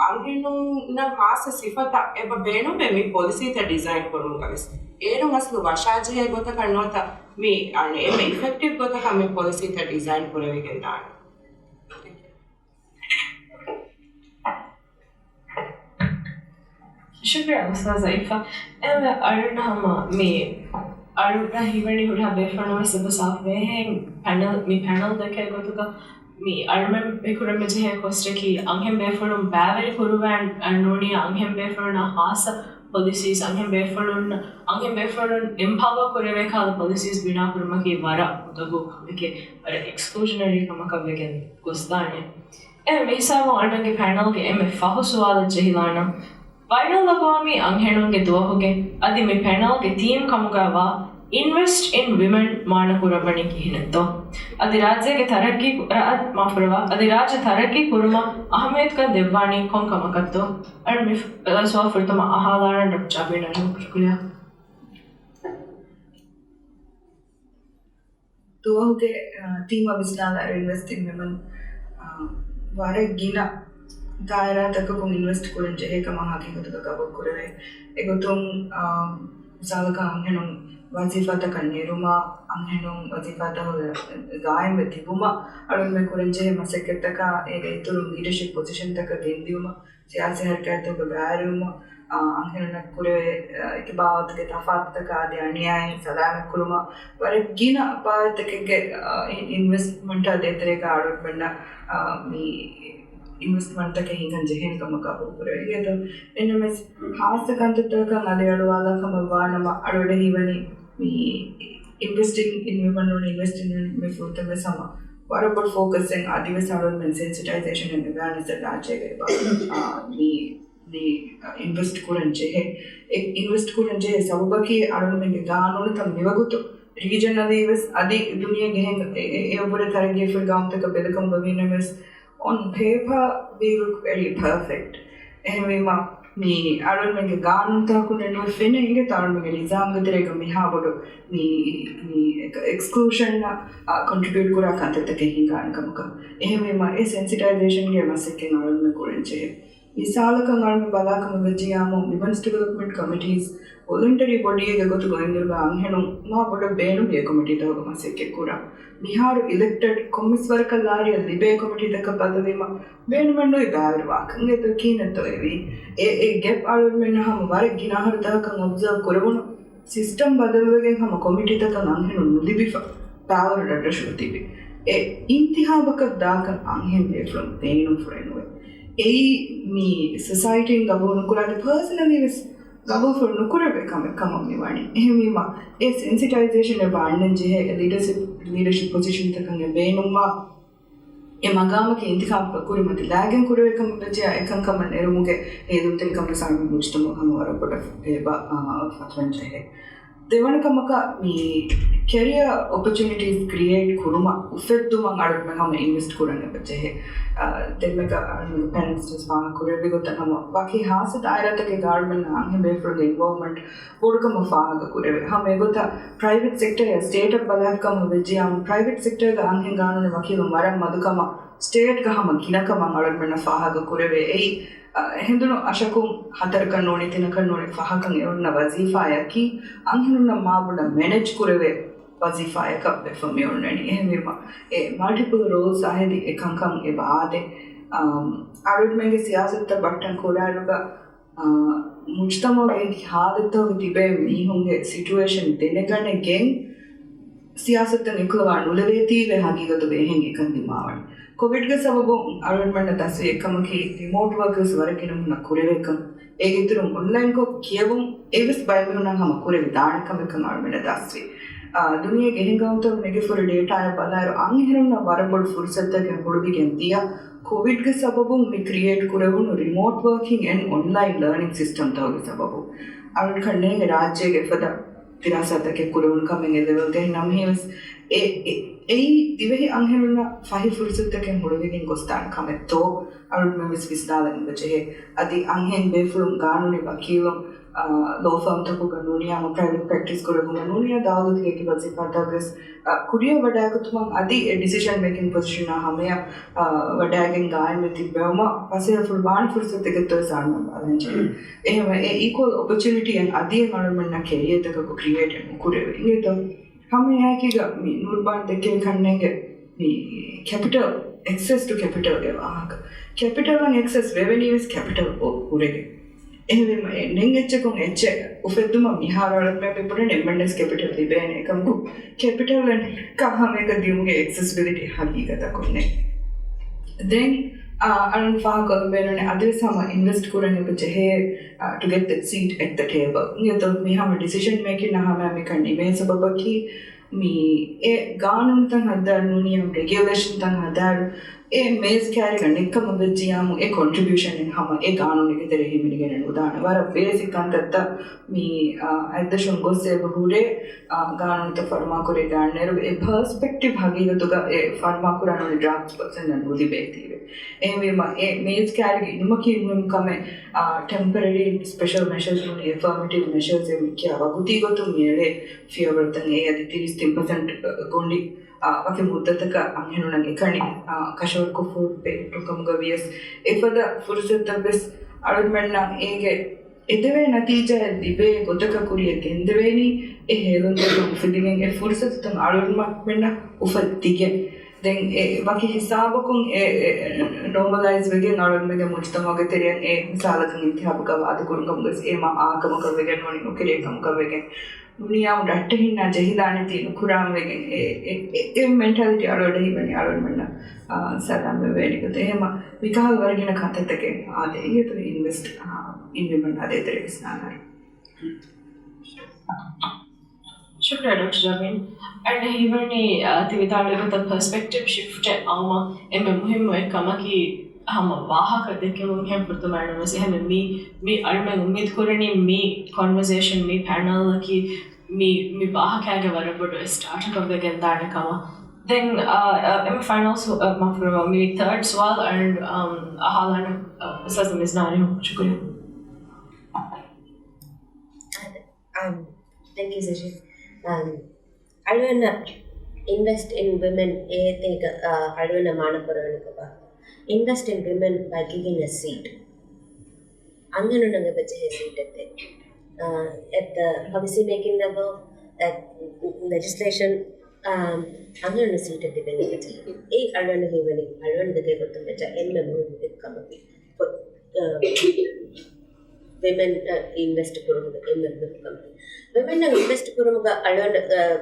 anghenun nan hasa sifata eba benu be mi policy ta design korum gavis eru maslu washaje gotaka nota mi ane ema effective gotaka mi policy ta design korewe gendana Shukriya Ustaza Iffa. Aruna hama me aruna hivani hura befano me sab saaf vehen panel deke gotuka me armen bekura me je koste ki anghem befonum baveri kuruvan anoni anghem befonuna hasa policies anghem befonun empower kureve kala policies bina kurma ki vara udagu ke ara exclusionary kamaka vegen gostane me hisabo arnge panel ge me fahu suwala jehilana Final Lagwami Anghenunge Duahuge Adi me panel ge theme Kamugava Invest in Women Manakurabani Kihinto Adi Rajya ge Taraki Mafurava Adi Rajya Taraki Kuruma Ahmed ka Devani Kon Kamakato and Mif Swafurtama Ahalara and Jabyn and Shukriya Duahuge theme of Islam are invest in women Vare Gina daira takakung invest kuren je kama haki gotuka kabul kurave egotum misalaka anghenum wazifa ta kanneruma anghenum wazifa ta gaayam betibuma adun me kuren je maseketaka ege ituru leadership position taka gendiyuma siyasi harkat ka baaruma anghenuna kurave ikbaat ke tafat taka adi aniyai salama kuluma ware gina apaatakege investment adetre ka adun benna mi investment take hingan jehen kama kabu pure yedo enemes haasa kantaka naleadu wala kama wanama adode hivani me investing in women or investing in me futa me sama what about focusing adiwas adon sensitization and awareness that rajege me invest kuranje sababaki adon me gaanonu tam nivagutu regional events adi duniya gehen e obure tarage for gamtaka bedakam gavinames on paper we look very perfect anyway me aron menge gaanta kunenu fene inge taron menge nizam gaterega me habodu me exclusion contribute kura kantete hingan kamaka ehme e sensitization ge masekke aron me kurenche විශාලකම් අරන් බලාකම වෙජියාම women's development committees voluntary body එක ගොතු ගොයින්දරගා අන්හෙනුම් මා බොඩ බේනු බේ committee තවක මාසෙක්කේ කුරා මිහාරු elected කොමිස්වර කලාරිය ලිබේ committee තක පදවීම බේනු මන්නෝයි බාවරවා කංගෙත කීනතෝ එවි ඒ gap අරන් මෙන්නහම වර ගිනාහර තකම් observe කරවුණු system බදලවගෙන් හැම committee තක අන්හෙනුම් නුලිබිෆ power රටෂුතිබි ඒ ඉන්තිහාබක දාකම් අන්හෙන් බේෆ්ලම් තේනු friend me society in Gabon Nukurade personally was Gabo for Nukurabe come on me one. Ehmima, a sensitization of leadership position takanga Benuma Emagama Kintikam Kurima, the Lagan Kurikam Baja, Ekankam and Erumuke, Eduntil Kamasan, which to Mohamara put of Fatwanche. They want to come me career opportunities create Kuruma, Ufetum and Arabaham invest Kurana Bache. They make a parents to Spana Kurabi Gotanama. Baki has it Iratake government and him for the involvement. Podukam of Faga Kurabi. Hamegota private sector, state of Balakam Vijiam, private sector, the Anhingan and Vakil Maram Madukama, state Kahama Kinakama Arabana Faga Kurabi. hendunu ashakun hatarkan noni tinakan noni fahakan eonna wazifa yaki anhenunna maabuna manage kurave wazifa yaka befami onnani ehmema multiple roles ahedi ekankam e baade arudmenge siyasatta battan koraluga mujtamage haadato tibe mihunge situation denegane gen siyasatan ekulawa nulawetiwe hagigatu behen ekan dimawani covid ge sababu arunmanna dasu ekamaki remote workers warakinumna kurevekam egitrum online ko kiyavum evis baymunna hama kurevi daanakam ekam arunmanna daswi duniya gehingamto nege for data ya balaru anghirunna warabod fursatta ge huduvigen diya covid ge sababu me create kurevunu remote working and online learning system tawge sababu arun kanne ge rajye ge fada tirasatake kurevun kamen level ge nam hewas ei divehi anhenuna fahi fursattake huduvigen gostan kametto arun memis visdalan beche adi anhen befulum ganuni wakilum law firm taku ganuniya ma private practice koragu ganuniya dawud ke ki wazifa tagas kuriya wadagutumam adi decision making position na hameya wadagen gaay me tibewma pase fulban fursattake to sanam alenje ehma equal opportunity and adi manna career taku create kureve ingeto hameya kiga me Noorbaan dekken kannege me capital access to capital ge wahaka capital and access revenue is capital kurege එහෙම නෙන්ගෙච්චකුන් එච්ච උපෙද්දුම මිහාරවලත් මේ පිපුරේ නෙම්බන්ඩස් capital තිබේනේ එකම්කු capital and කහම එක දියුමුගේ accessibility හගීගතකුන්නේ then අරන් far කොලඹේනනේ අදෙසම invest කරන්න බෙහෙ to get that seat at the table නියත මෙහම decision making නහම මේක නිමේ සබබකි මේ ඒ ගානුන් තන් හදාරු නියම regulation තන් හදාරු මේස් කෑරි ගන්න එකම වෙච්චියාම ඒ contribution එක හැම ඒ ගානුන් එක දෙරෙ හිමිගෙන උදාන වර බේසික් අන්තත්ත මේ අද්දෂොන් ගොස්සේ බහුරේ ගානුන් ත ෆර්මා කරේ ගන්නර ඒ perspective හගීගතුක ඒ ෆර්මා කරන drafts පර්සන් නුදි බේතිවේ එහෙම ඒ මේස් කෑරි ඉන්නම කියුම් කම temporary special measures නුනේ affirmative measures එක කියා වගුති ගොතු මියලේ ෆියවර්තන් ඒ අධි 30% ගොන්ඩි wake muddata anhenunage kani kashor ko food pay to come gavies ifada fursatta bes arudmenna ege edeve natija dibe godaka kuriye gendeveni e helun ko ufidingen e fursatta arudma menna ufattige then wake hisabakun normalize wegen arudmege mujtamage teriyan e misalakan intihapaka wad kurungam bes ema akamaka wegen noni ukire kamaka wegen दुनिया में डटे ही ना जही दाने तीन खुराम वेगे ए mentality Arode ही बनी आरोड मन्ना सलाम में वेनी को ते हम विकास वर्गी ना खाते तक आधे ये तो इन्वेस्ट इन्वेस्टमेंट आधे तरह से ना है शुक्रिया डॉक्टर जबीन and हिवरनी तिविताले को तब perspective shift है आमा एम मुहिम एक कमा की हम वाहक देखे वो हैं पर तो मैडम वैसे हमें मी अल्मे उम्मीद करनी मी conversation मी panel की मी वाहक है के बारे में start कर दे के दाने कमा then I'm finals माफ़ मी third सवाल and हालान सच Mizna हूँ शुक्रिया thank you Sashi alwana invest in women e think alwana manaparavani ka invest in women by giving a seat. Anganu nanga bache seat at the policy making level, at legislation, anganu seat at the benefit. A alwana himani, alwana the gave to bacha in the moon with comedy. Women invest in the company. Women invest kurumaga alone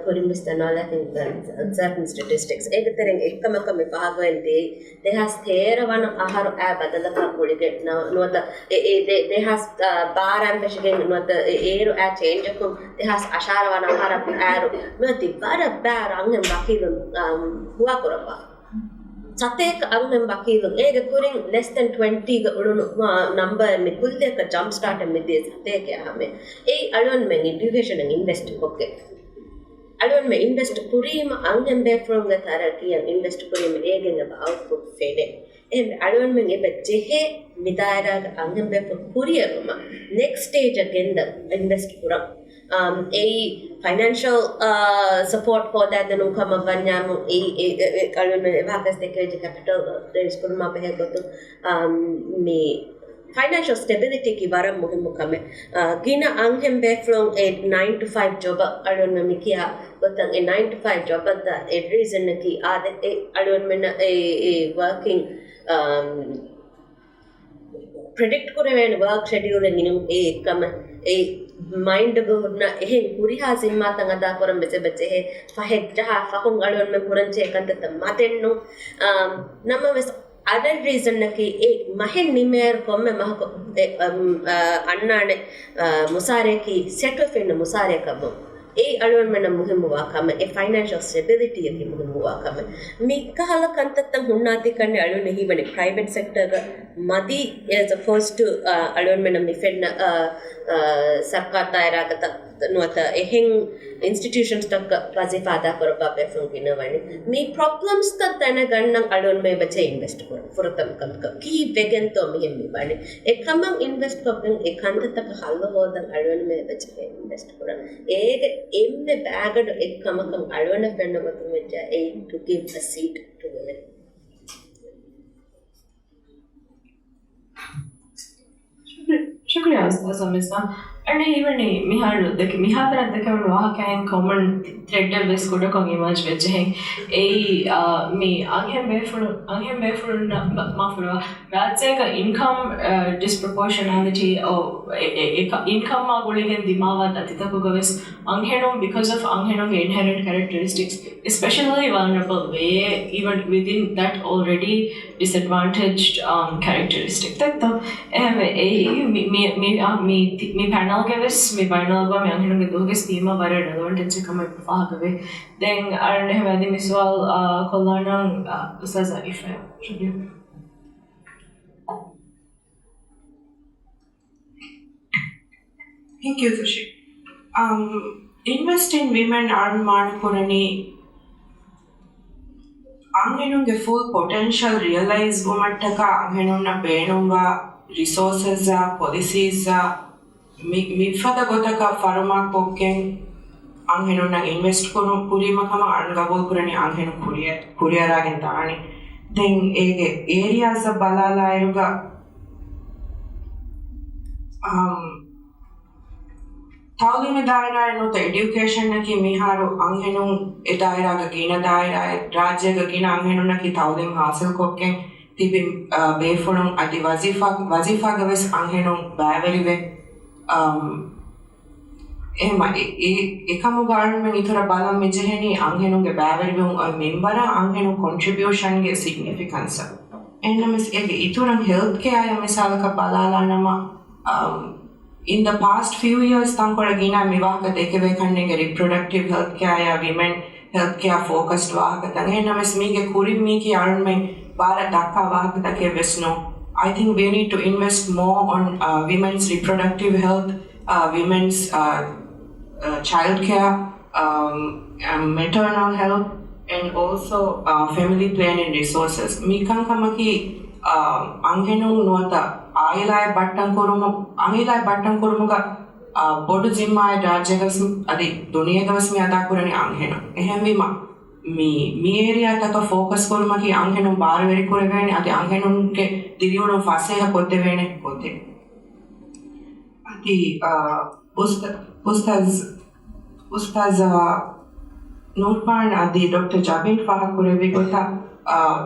kurimbistana in certain statistics. Egtering ekkamaka me paagwente they has thera one aharu badalaka kulige now no the they has bar ambashigen no the eru a change ku they has ashara one ahara aru no the bara bar angem bakilun huwa kurapa සතේක Angam බකීලුන් ඒක කුරින් less than 20 ක උළුණු number me කුල්දේක jump start me de සතේක ආමේ ඒ අලුන් men education and invest කොක්කේ අලුන් me invest කුරීම අංගම් බේ from the therapy and invest කුරීම ඒගෙන් output ෆෙඩේ ඒ අලුන් men එබ ජෙහෙ මිදායරා අංගම් බේ කුරියම next stage again the invest කුරා a financial support for that the nukama banyamu a kalun vakas the capital there is kurma behe gotu me financial stability ki bara muhimmu kame gina anghem beflong a 9 to 5 job alon me kiya gotan a 9 to 5 job da a reason ki ade alon men a working predict koreven work schedule nginum e ekama e mind gurna ehe kuriha simma tanga da koram bese bece he fahejja fahung alon men kuranche ekanta matenno namma wes other reason naki e mahen nimer komme mahko annane musare ki settle fenna musare kabo e alwan mena muhimmu wa kama e financial stability ki muhimmu wa kama mi kahala kantattan hunnati kanne alwan hi bani private sector ga madi as opposed to alwan mena mi fenna sarkar daira gata nuata eheng institutions tak wazifa da korba be fungina wani mi problems ta tana gannan alwan me bache invest kor furatam kam ki vegen to mi hemmi bani ekamam invest kopeng ekanta tak hallo hodan alwan me bache invest kor ege emme bagad ekkamakam alwana fenna gotum vejja e to give a seat to women. Shukriya Ustaz Mizna. And even mihar deke mihadra deke waha kain common thread bes koda kong image vejje hai e me anghem befur ma fura ratse ka income disproportionality or income ma guligen dimawa tatita ko gaves anghenom because of anghenom inherent characteristics especially vulnerable way even within that already disadvantaged characteristic that me panel gavis me panel ba me anghenom ge doges thema bare relevant che kam fa gave then arne hadi miswal kollana Ustaz Iffa should you Thank you, Sushi. Invest in women earn Manakurani Angenunge full potential realize Gumataka Angenuna Benumba resources policies Mifada Gotaka Faruma Poken Angenuna invest Kurima Kama Angabol Kurani Angenu Kuria Ragantani. Then areas of Balala Iruga Tawlime daira no the education na ki miharu anghenu e daira ga gina daira rajya ga gina anghenu na ki tawlim hasil kokken tibin befunum adi wazifa ga wes anghenu baaverive ehma ekamu government ithara balam mejeheni anghenu ge baaverive member anghenu contribution ge significance ennamis ege ituran health care ya misalaka balala nama in the past few years, Tankoragina Mivaka Tekeve Kanding reproductive health care, women health care focused Vaka, Tangenamis Mige Kuri Miki Armen, Bara Daka Vaka Take Vesno. I think we need to invest more on women's reproductive health, women's child care, maternal health, and also family planning resources. Mikan Kamaki Angenu Nota. Ailai Battan Kurumuga Bodu Zimma Rajagas Adi Duniagas mi Adakurani Angheno. Ehemvima me area taka focus Kurumaki Anghenu Bar very Kureven at the Anghenum Divion Faseha Kotevene Kote. Adi Ustaz Noorbaan Adi Dr. Jabyn Fahakurevigota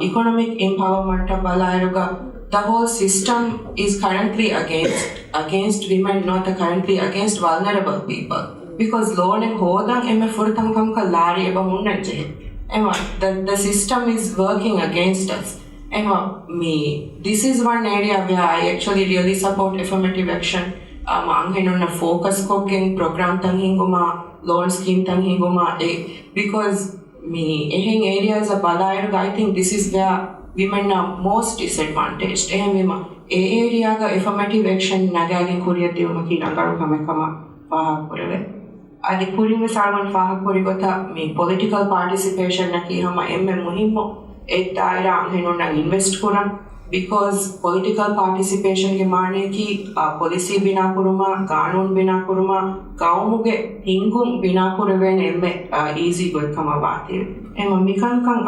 economic empowerment of Balairuga. The whole system is currently against women, not currently against vulnerable people. Because loan and hodang emme furtam kam ka lari eba hunnaje. Emma, the system is working against us. Emma, this is one area where I actually really support affirmative action. Anghenonna focus cooking program tanghinguma, loan scheme tanghinguma because eheng areas of Balairuga, I think this is where women are most disadvantaged. Ehemima area ga affirmative action nagagi kuriya devumaki nangaru kamekama faha kurave. Adi kuringe salman faha kurigota me political participation naki hama emme muhimmo ek daira anghenonna invest kuran because political participation ge mane ki policy bina kuruma kanun bina kuruma gaumuge hingum bina kureven emme easy goy kama vati. Emma mikan kan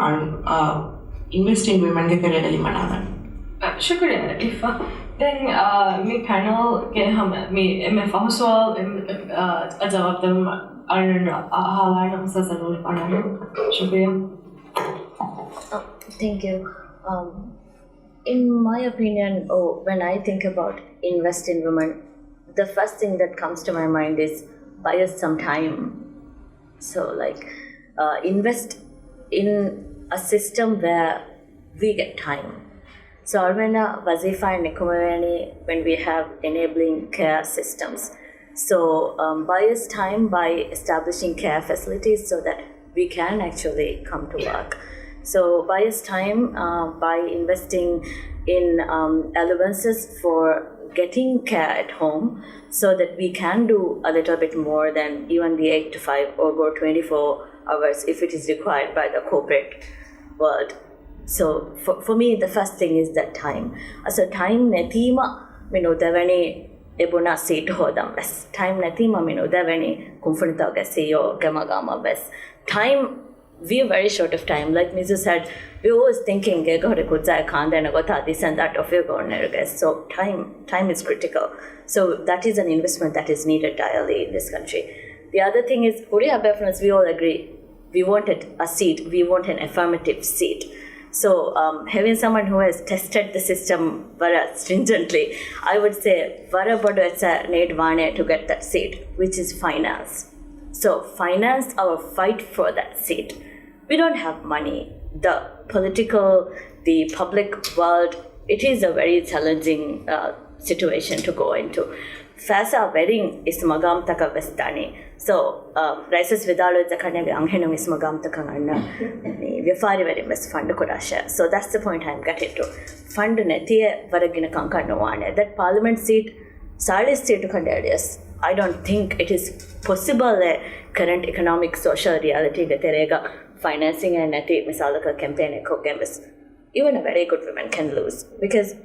invest in women ke kerela limanavan. Shukriya Iffa. then me panel ke hum me fahuswal ajawab dem halan sa zanur panel shukriya. Thank you. In my opinion, when I think about invest in women, the first thing that comes to my mind is buy us some time. So invest in a system where we get time. So Armena Wazifa and Nikumavani, when we have enabling care systems. So buy us time by establishing care facilities so that we can actually come to work. So buy us time by investing in allowances for getting care at home so that we can do a little bit more than even the 8 to 5 or go 24 hours if it is required by the corporate world. So for me, the first thing is that time. So time netima devani ebuna seat hodam bes. Time netima devani kumfunita gasiyo gamagama bes. Time, we are very short of time. Like Mizu said, we always thinking this and that of your. So time is critical. So that is an investment that is needed direly in this country. The other thing is, we all agree, we wanted a seat, we want an affirmative seat. So having someone who has tested the system very stringently, I would say vara bodu need vane to get that seat, which is finance. So finance our fight for that seat. We don't have money. The political, the public world, it is a very challenging situation to go into. Fasa wedding is magam taka vestani. So rises vidalo zakane anghenum is magam taka anna. Vyafari very best fund kodasha. So that's the point I'm getting to. Fund netiye varagina kankano ane. That parliament seat, side seat to candidates. I don't think it is possible current economic social reality that financing and misalaka campaign even a very good woman can lose because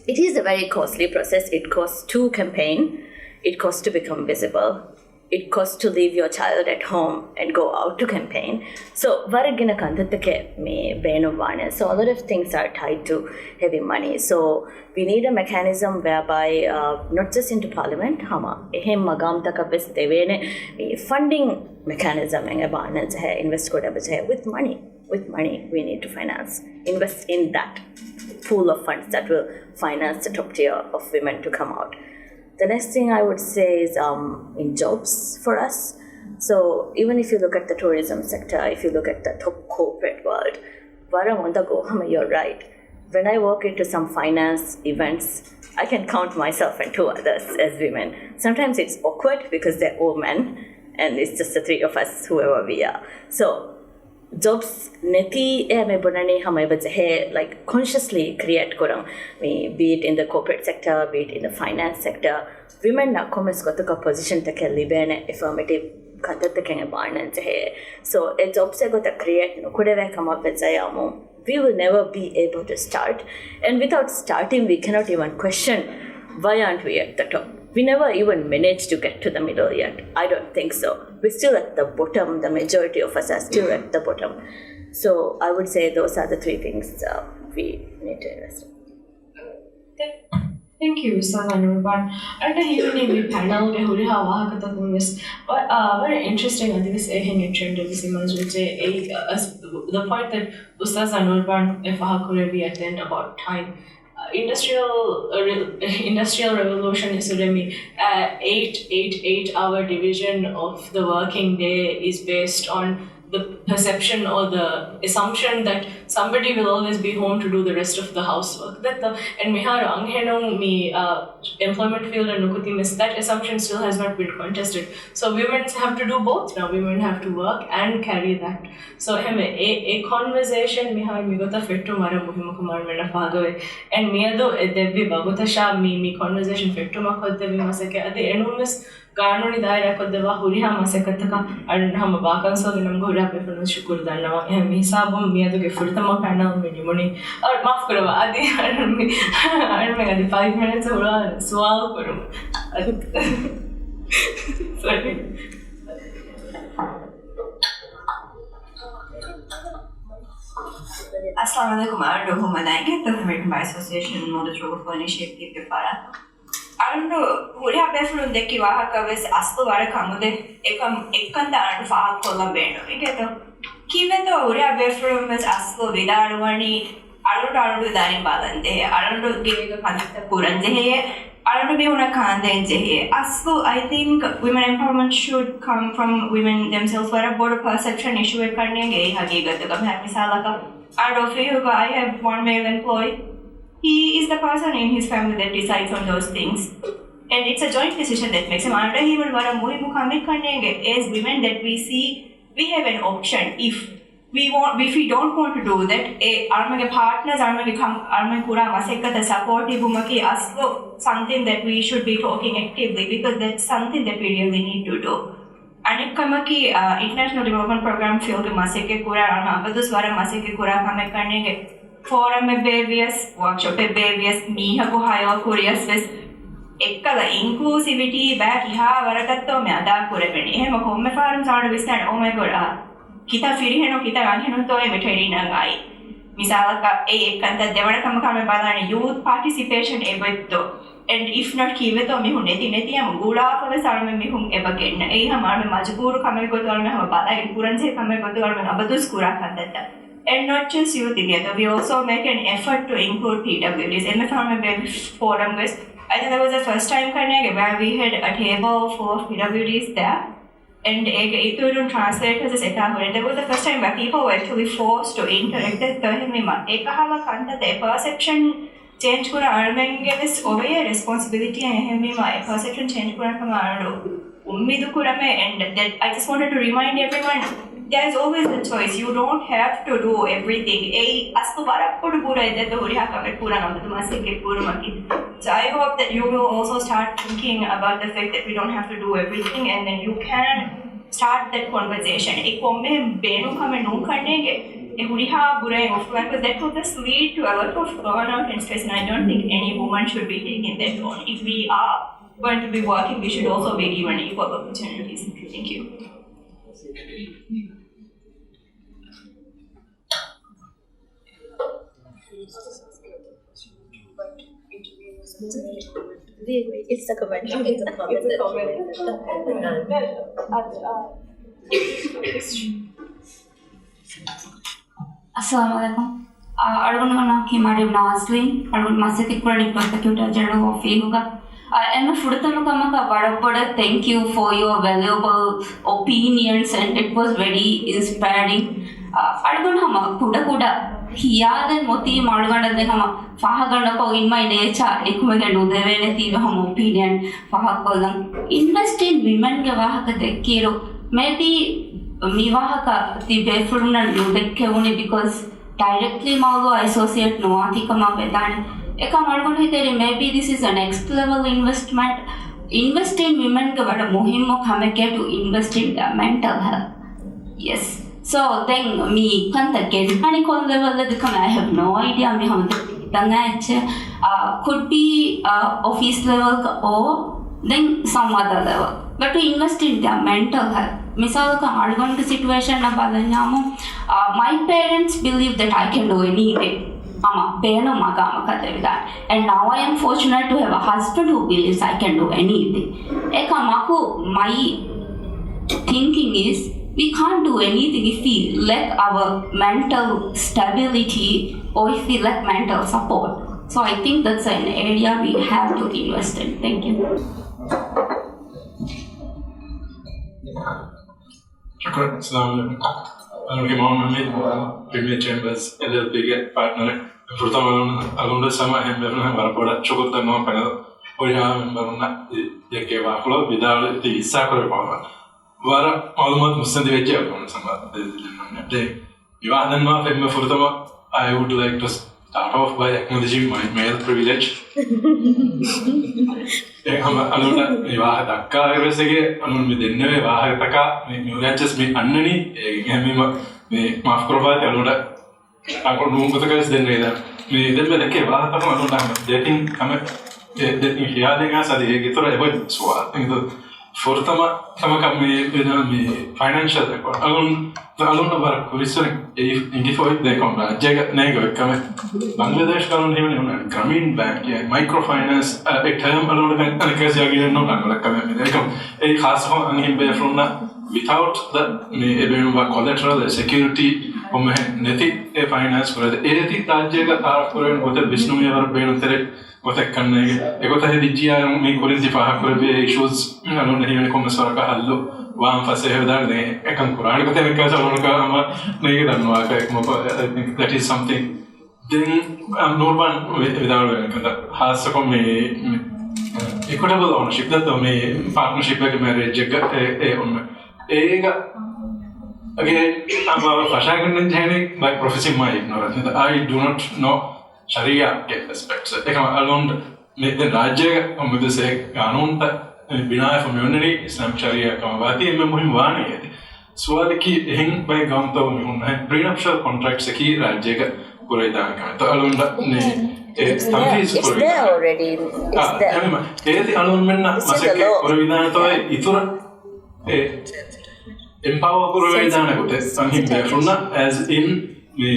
it is a very costly process. It costs to campaign, it costs to become visible, it costs to leave your child at home and go out to campaign. So varagina kandatake me benu so a lot of things are tied to heavy money. So we need a mechanism whereby not just into parliament, funding mechanism invest with money. With money, we need to finance. Invest in that pool of funds that will finance the top tier of women to come out. The next thing I would say is in jobs for us. So even if you look at the tourism sector, if you look at the top corporate world, you're right. When I walk into some finance events, I can count myself and two others as women. Sometimes it's awkward because they're all men and it's just the three of us, whoever we are. So jobs neti like consciously create be it in the corporate sector, be it in the finance sector. Women na commerce got position take libene affirmative so a job se got create come up with we will never be able to start, and without starting we cannot even question why aren't we at the top. We never even managed to get to the middle yet. I don't think so. We're still at the bottom. The majority of us are still at the bottom. So I would say those are the three things we need to invest in. Thank you, Mr. Noorbaan. And the panel very interesting. I think the point that Ustaz Noorbaan attend about time. Industrial revolution is 8-hour division of the working day is based on the perception or the assumption that somebody will always be home to do the rest of the housework. And employment field and that assumption still has not been contested. So women have to do both now. Women have to work and carry that. So a conversation and conversation enormous Ganoni Daira Kodeva Huriha Masakataka and Hamabakan and Goda Pefano Shukur Dana and Misabum Mia the Furtama panel minimoni or Mafkurava Adi and me at the 5 minutes of swallow. Sorry. Assalamualaikum warahmatullahi wabarakatuh. American Bar Association Model Role for Initiative ke para. Arandu huriya befulun dekki wahaka ves aslu wara kamude ekanda arandu faak kollam beno. Iketo kiveto huriya befulun ves aslu vidaruwani arandu darin balande arandu gevega kanata kuranje heye arandu beuna kande je aslu. I think women empowerment should come from women themselves. Wara border perception issue ekarne ge hagigata ka bhai misalaka out of you, I have one male employee. He is the person in his family that decides on those things. And it's a joint decision that makes him under he will vara muhimu commit karnenge. As women that we see, we have an option. If we don't want to do that, armage partners, armage pura masekata supportive umaki aslo something that we should be talking actively, because that's something that we really need to do. Anik kamaki international development program field maseke kura ana abadu swara maseke kura kame karnege forum me behaviors workshop me behaviors miha ko hire kurias ves ekkala inclusivity back iha waragatto me ada kureveni ehema komme forum saada vistan oh my god kita firi heno kita ganheno to e meteri nangai misalaka ekkanta devana kame balana youth participation ebetto. And if not kiveto mihun neti am gula for sarme mihun ebagen ei hamar me majbur kame godwal me hama bala insurance kame godwal me abadus kura kandata. And not just youth together, we also make an effort to include PWDs. MFRM forum was, I think that was the first time where we had a table full of PWDs there. And it would translate as a set up. And that was the first time where people were actually forced to interact with the perception change kura armenge ves over responsibility and hemima perception change kura kamaro ummidu kurame. And that I just wanted to remind everyone, there's always a choice. You don't have to do everything. Astu barappodu pura edda huriya kame pura namadu maseke purumaki. So I hope that you will also start thinking about the fact that we don't have to do everything, and then you can start that conversation. Ekomme benu kame nun karnege huriya burai of, because that will just lead to a lot of burnout and stress, and I don't think any woman should be taking that on. If we are going to be working, we should also be given equal opportunities. Thank you. It's a comment. It's a comment. Assalamualaikum. Argunana ki Marium Nazlin, Argun Masaki Kurani Prosecutor General of Inuga. And Furutamukamaka Varapada, thank you for your valuable opinions, and it was very inspiring. Argunama Kuda Hiyadan Moti Margana de Hama Fahagana in my nature, Ekumagan Udeveti Ham opinion, Fahakolam. Invest in women Gavaka Kiro. Maybe Mivahaka the Befurna Ludekevuni, because directly Malo associate Noatikama Vedan. Maybe this is a next level investment. Invest in women Gavada Mohimo Kameke to invest in their mental health. Yes. So then me contact mechanical level I have no idea could be office level or then some other level. But to invest in their mental health. Misalka Argon situation my parents believe that I can do anything. And now I am fortunate to have a husband who believes I can do anything. My thinking is, we can't do anything if we lack our mental stability or if we lack mental support. So I think that's an area we have to invest in. Thank you. Assalamualaikum. I'm Ahmed, Premier Chambers, LLP partner. Alumna Sama and Varapoda, Chokotano panel, Oya and Baruna, Yakeva, without the Sakura power. Vara almost Musandive on some day. You are then not famous for them. I would like to start off by acknowledging my male privilege. Aluna, you are Taka, Resege, Alun with the Neve, Taka, you just me Anani, Mafkrova, Aluna. I got room with the guys then later. Then with the cave, I don't dating, come dating here, as I get to a swat. Furtama tamakam me financial record. Alun bar kurisuri indifoi de komra jega nego kame Bangladesh kalun himne Gramin Bank ya microfinance a term alun kan anakes yagi no nangla kame me dekom ei khas ho anhim be fronna without the me ebenuba collateral security om neti e finance kore eti rajyega tar koren gote bisnu yavar beenutere gote kannege egota he dijia me korin difa korbe issues alun himne komsara ka hallo waan fase hedar de ekam Quran ko te ka salon ka ama nege danwa ka ekmo I think that is something then Noorbaan without kanda has ko me equitable ownership that me partnership like marriage e on ega again ama fashagan jene by professing my ignorance I do not know sharia ke aspects ekam alone me den rajya amud se kanun ta bina community Islam sharia kamawati me muhim wani yati swal ki hin by gamto me hun prenuptial contract se ki rajya ka purai dan ka to alunda ne it's there already. It's there. Eti alun menna masake purai dan to itura empower purai dan ko te sanhim be fronna as in me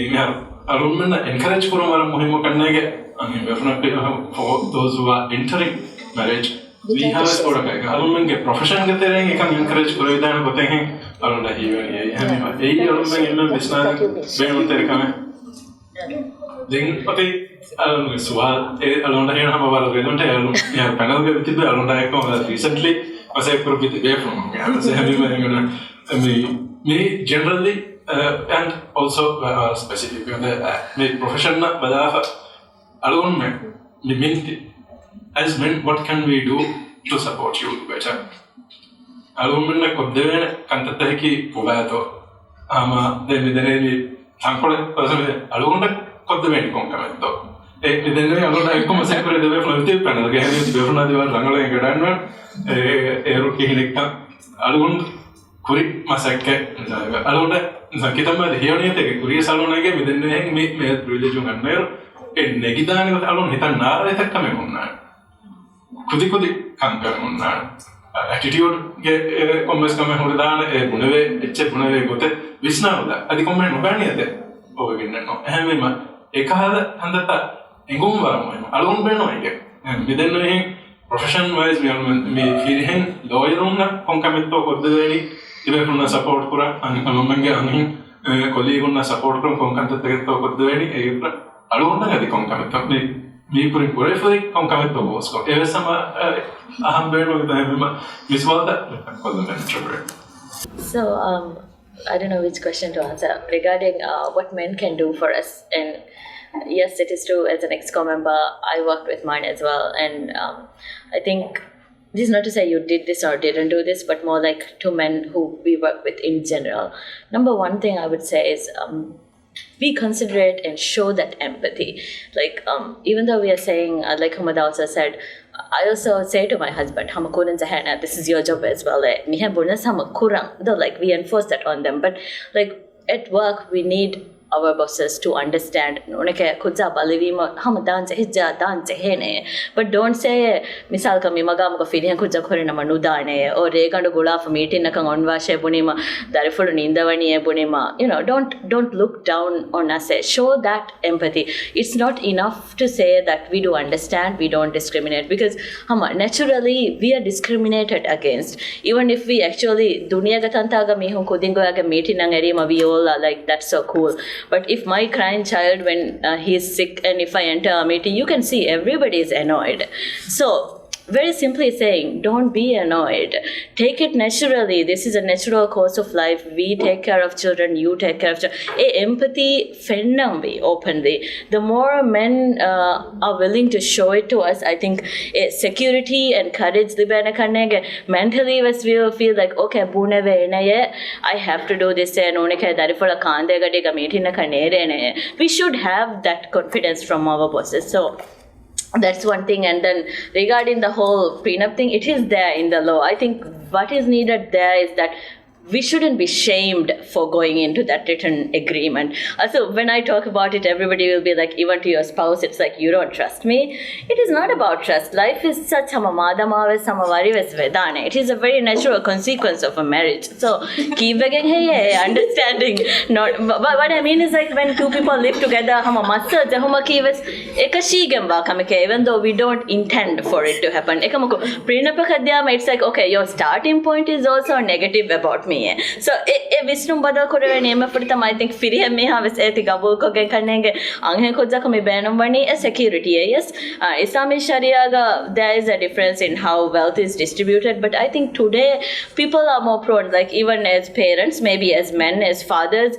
alun menna encourage kurumara muhim kannege anhim be fronna for those who are entering marriage we have a sort of alumni के profession के तेरे हैं एकम encourage करो इधर होते हैं alumni ये हमें यही alumni इनमें बिस्ना बेन तेरे का में दिन पति alumni सवाल alumni हैं हम बार रेज़ों थे alumni यार panel के बिती पे alumni को recently वैसे एक पर बिती बे from वैसे हमें me generally and also specific me profession ना बता alumni me minti as men, what can we do to support you better? Alumna kodevene kantatte ki pugato ama de midene sankole person alumna kodevene konkametto e midene alumna ekkom sekore deve flante panel ge hani befuna diwan rangale engadanna e ruki hinikka alumna kuri masakke alumna sakitama de hiyoniyete ge kuri salona ge midene me religion ganner e negidane alumna hitan nara etakka me onna खुदी कंकर Munna attitude के commerce का मैं होने दान बुनेवे अच्छे बुनेवे गोते विस्ना होता अधिक कॉमर्स नुकानी आते ओके किन्ने नो हमें मां एक हाल हंदता इंगों वाला मुझे अलगों बेनो है क्या मिदन में ही profession wise me फिर हैं lawyer ना कंकमितो कोते देनी इबे पुन्ना support पूरा अनुमंगे अनही colleague उन्ना support करूं कंकमितो तक तो कोते देनी एक अलगों ना अधिक कंकमितो me putting periphery concomitant bosco. Ever some aham beno with Miss Walda. So I don't know which question to answer regarding what men can do for us. And yes, it is true. As an ex-com member, I worked with mine as well, and I think this is not to say you did this or didn't do this, but more like to men who we work with in general. Number one thing I would say is be considerate and show that empathy. Like, even though we are saying, like Ahmed also said, I also say to my husband, this is your job as well. Like, we enforce that on them. But like at work, we need our bosses to understand. But don't say, misal kami magam ko feeling kudja khore na manudane or regandu gula for meeting na kang onwa she bunima darifulu nindawani e bunima. You know, don't look down on us. Show that empathy. It's not enough to say that we do understand, we don't discriminate, because naturally we are discriminated against. Even if we actually dunia gatantaga mihun kudingoyaga meeting nang erima we all are like, that's so cool. But if my crying child, when he is sick, and if I enter a meeting, you can see everybody is annoyed. So, very simply saying, don't be annoyed. Take it naturally. This is a natural course of life. We take care of children, you take care of children. Empathy, fennambi, openly. The more men are willing to show it to us, I think security and courage, mentally we will feel like, okay, I have to do this. We should have that confidence from our bosses. So, that's one thing. And then regarding the whole prenup thing, it is there in the law. I think what is needed there is that we shouldn't be shamed for going into that written agreement. So when I talk about it, everybody will be like, even to your spouse, it's like, you don't trust me. It is not about trust. Life is such it is a very natural consequence of a marriage. So keep again, hey, understanding. Not, but what I mean is like when two people live together, even though we don't intend for it to happen. It's like, okay, your starting point is also negative about me. So Visnum Bada Korea name for them, I think Firiam may have a Ethikabuko Kanenge, Anghe Kozakami Banamani, a security. Yes, Islamic Sharia, there is a difference in how wealth is distributed, but I think today people are more prone, like even as parents, maybe as men, as fathers,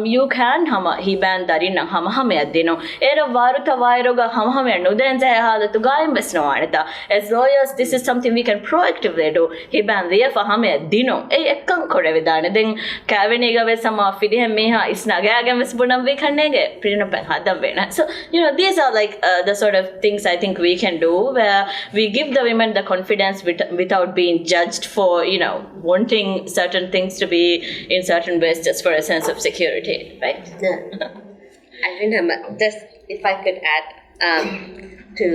you can he ban Darina Hamahamadino, Era Varuta Vairoga Hamahamanu, then Zahalatu Gaim Besnoanita. As lawyers, this is something we can proactively do. He ban the Fahamadino, a Kankorevidana, then Kavaniga Vesama Fidia Meha is Nagagam Bunam Vikanege, Prinapan Hadavena. So, these are like the sort of things I think we can do where we give the women the confidence without being judged for, wanting certain things to be in certain ways just for a sense of security, right? I remember, just if I could add to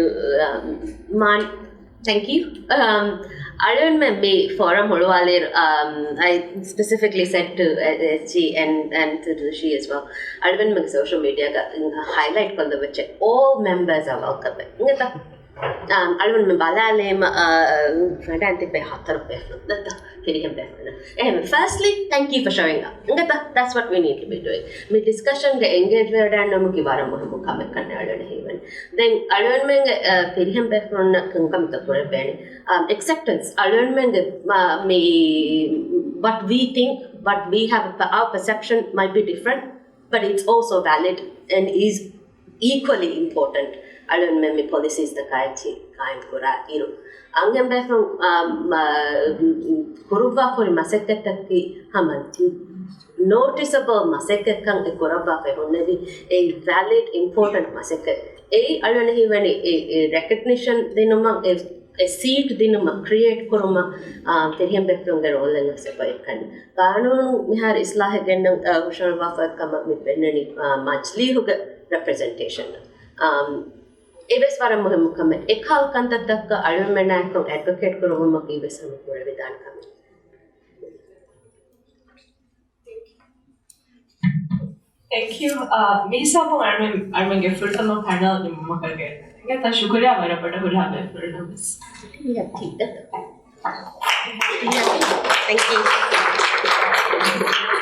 thank you. I don't remember forum I specifically said to she and to she as well. I remember social media highlight all members are welcome. I remember Balalem firstly, thank you for showing up. That's what we need to be doing. My discussion the engage word and then I remember acceptance. I remember what we think, but we have our perception might be different, but it's also valid and is equally important. I don't remember policies the Kaichi, Kaim Kura, Angambe from Kuruva for Masekataki Hamanti. Noticeable Masekakang Kurava Fehonevi, a valid, important Maseket. I don't know when a recognition, dinuma, a seat dinuma, create Kuruma, Teriambe from the role and Sepakan. Kano Mihar Islah again, Usharwafa come up with Benani, Machli representation. Eves wara muhim kame ekhal kantatakka alumena ko advocate kuruma ki eves ham kore vidan kame. Thank you. Misa po armin ge full time panel ni makage. Ngata shukriya mera pada hurade for this. Yeah, thank you.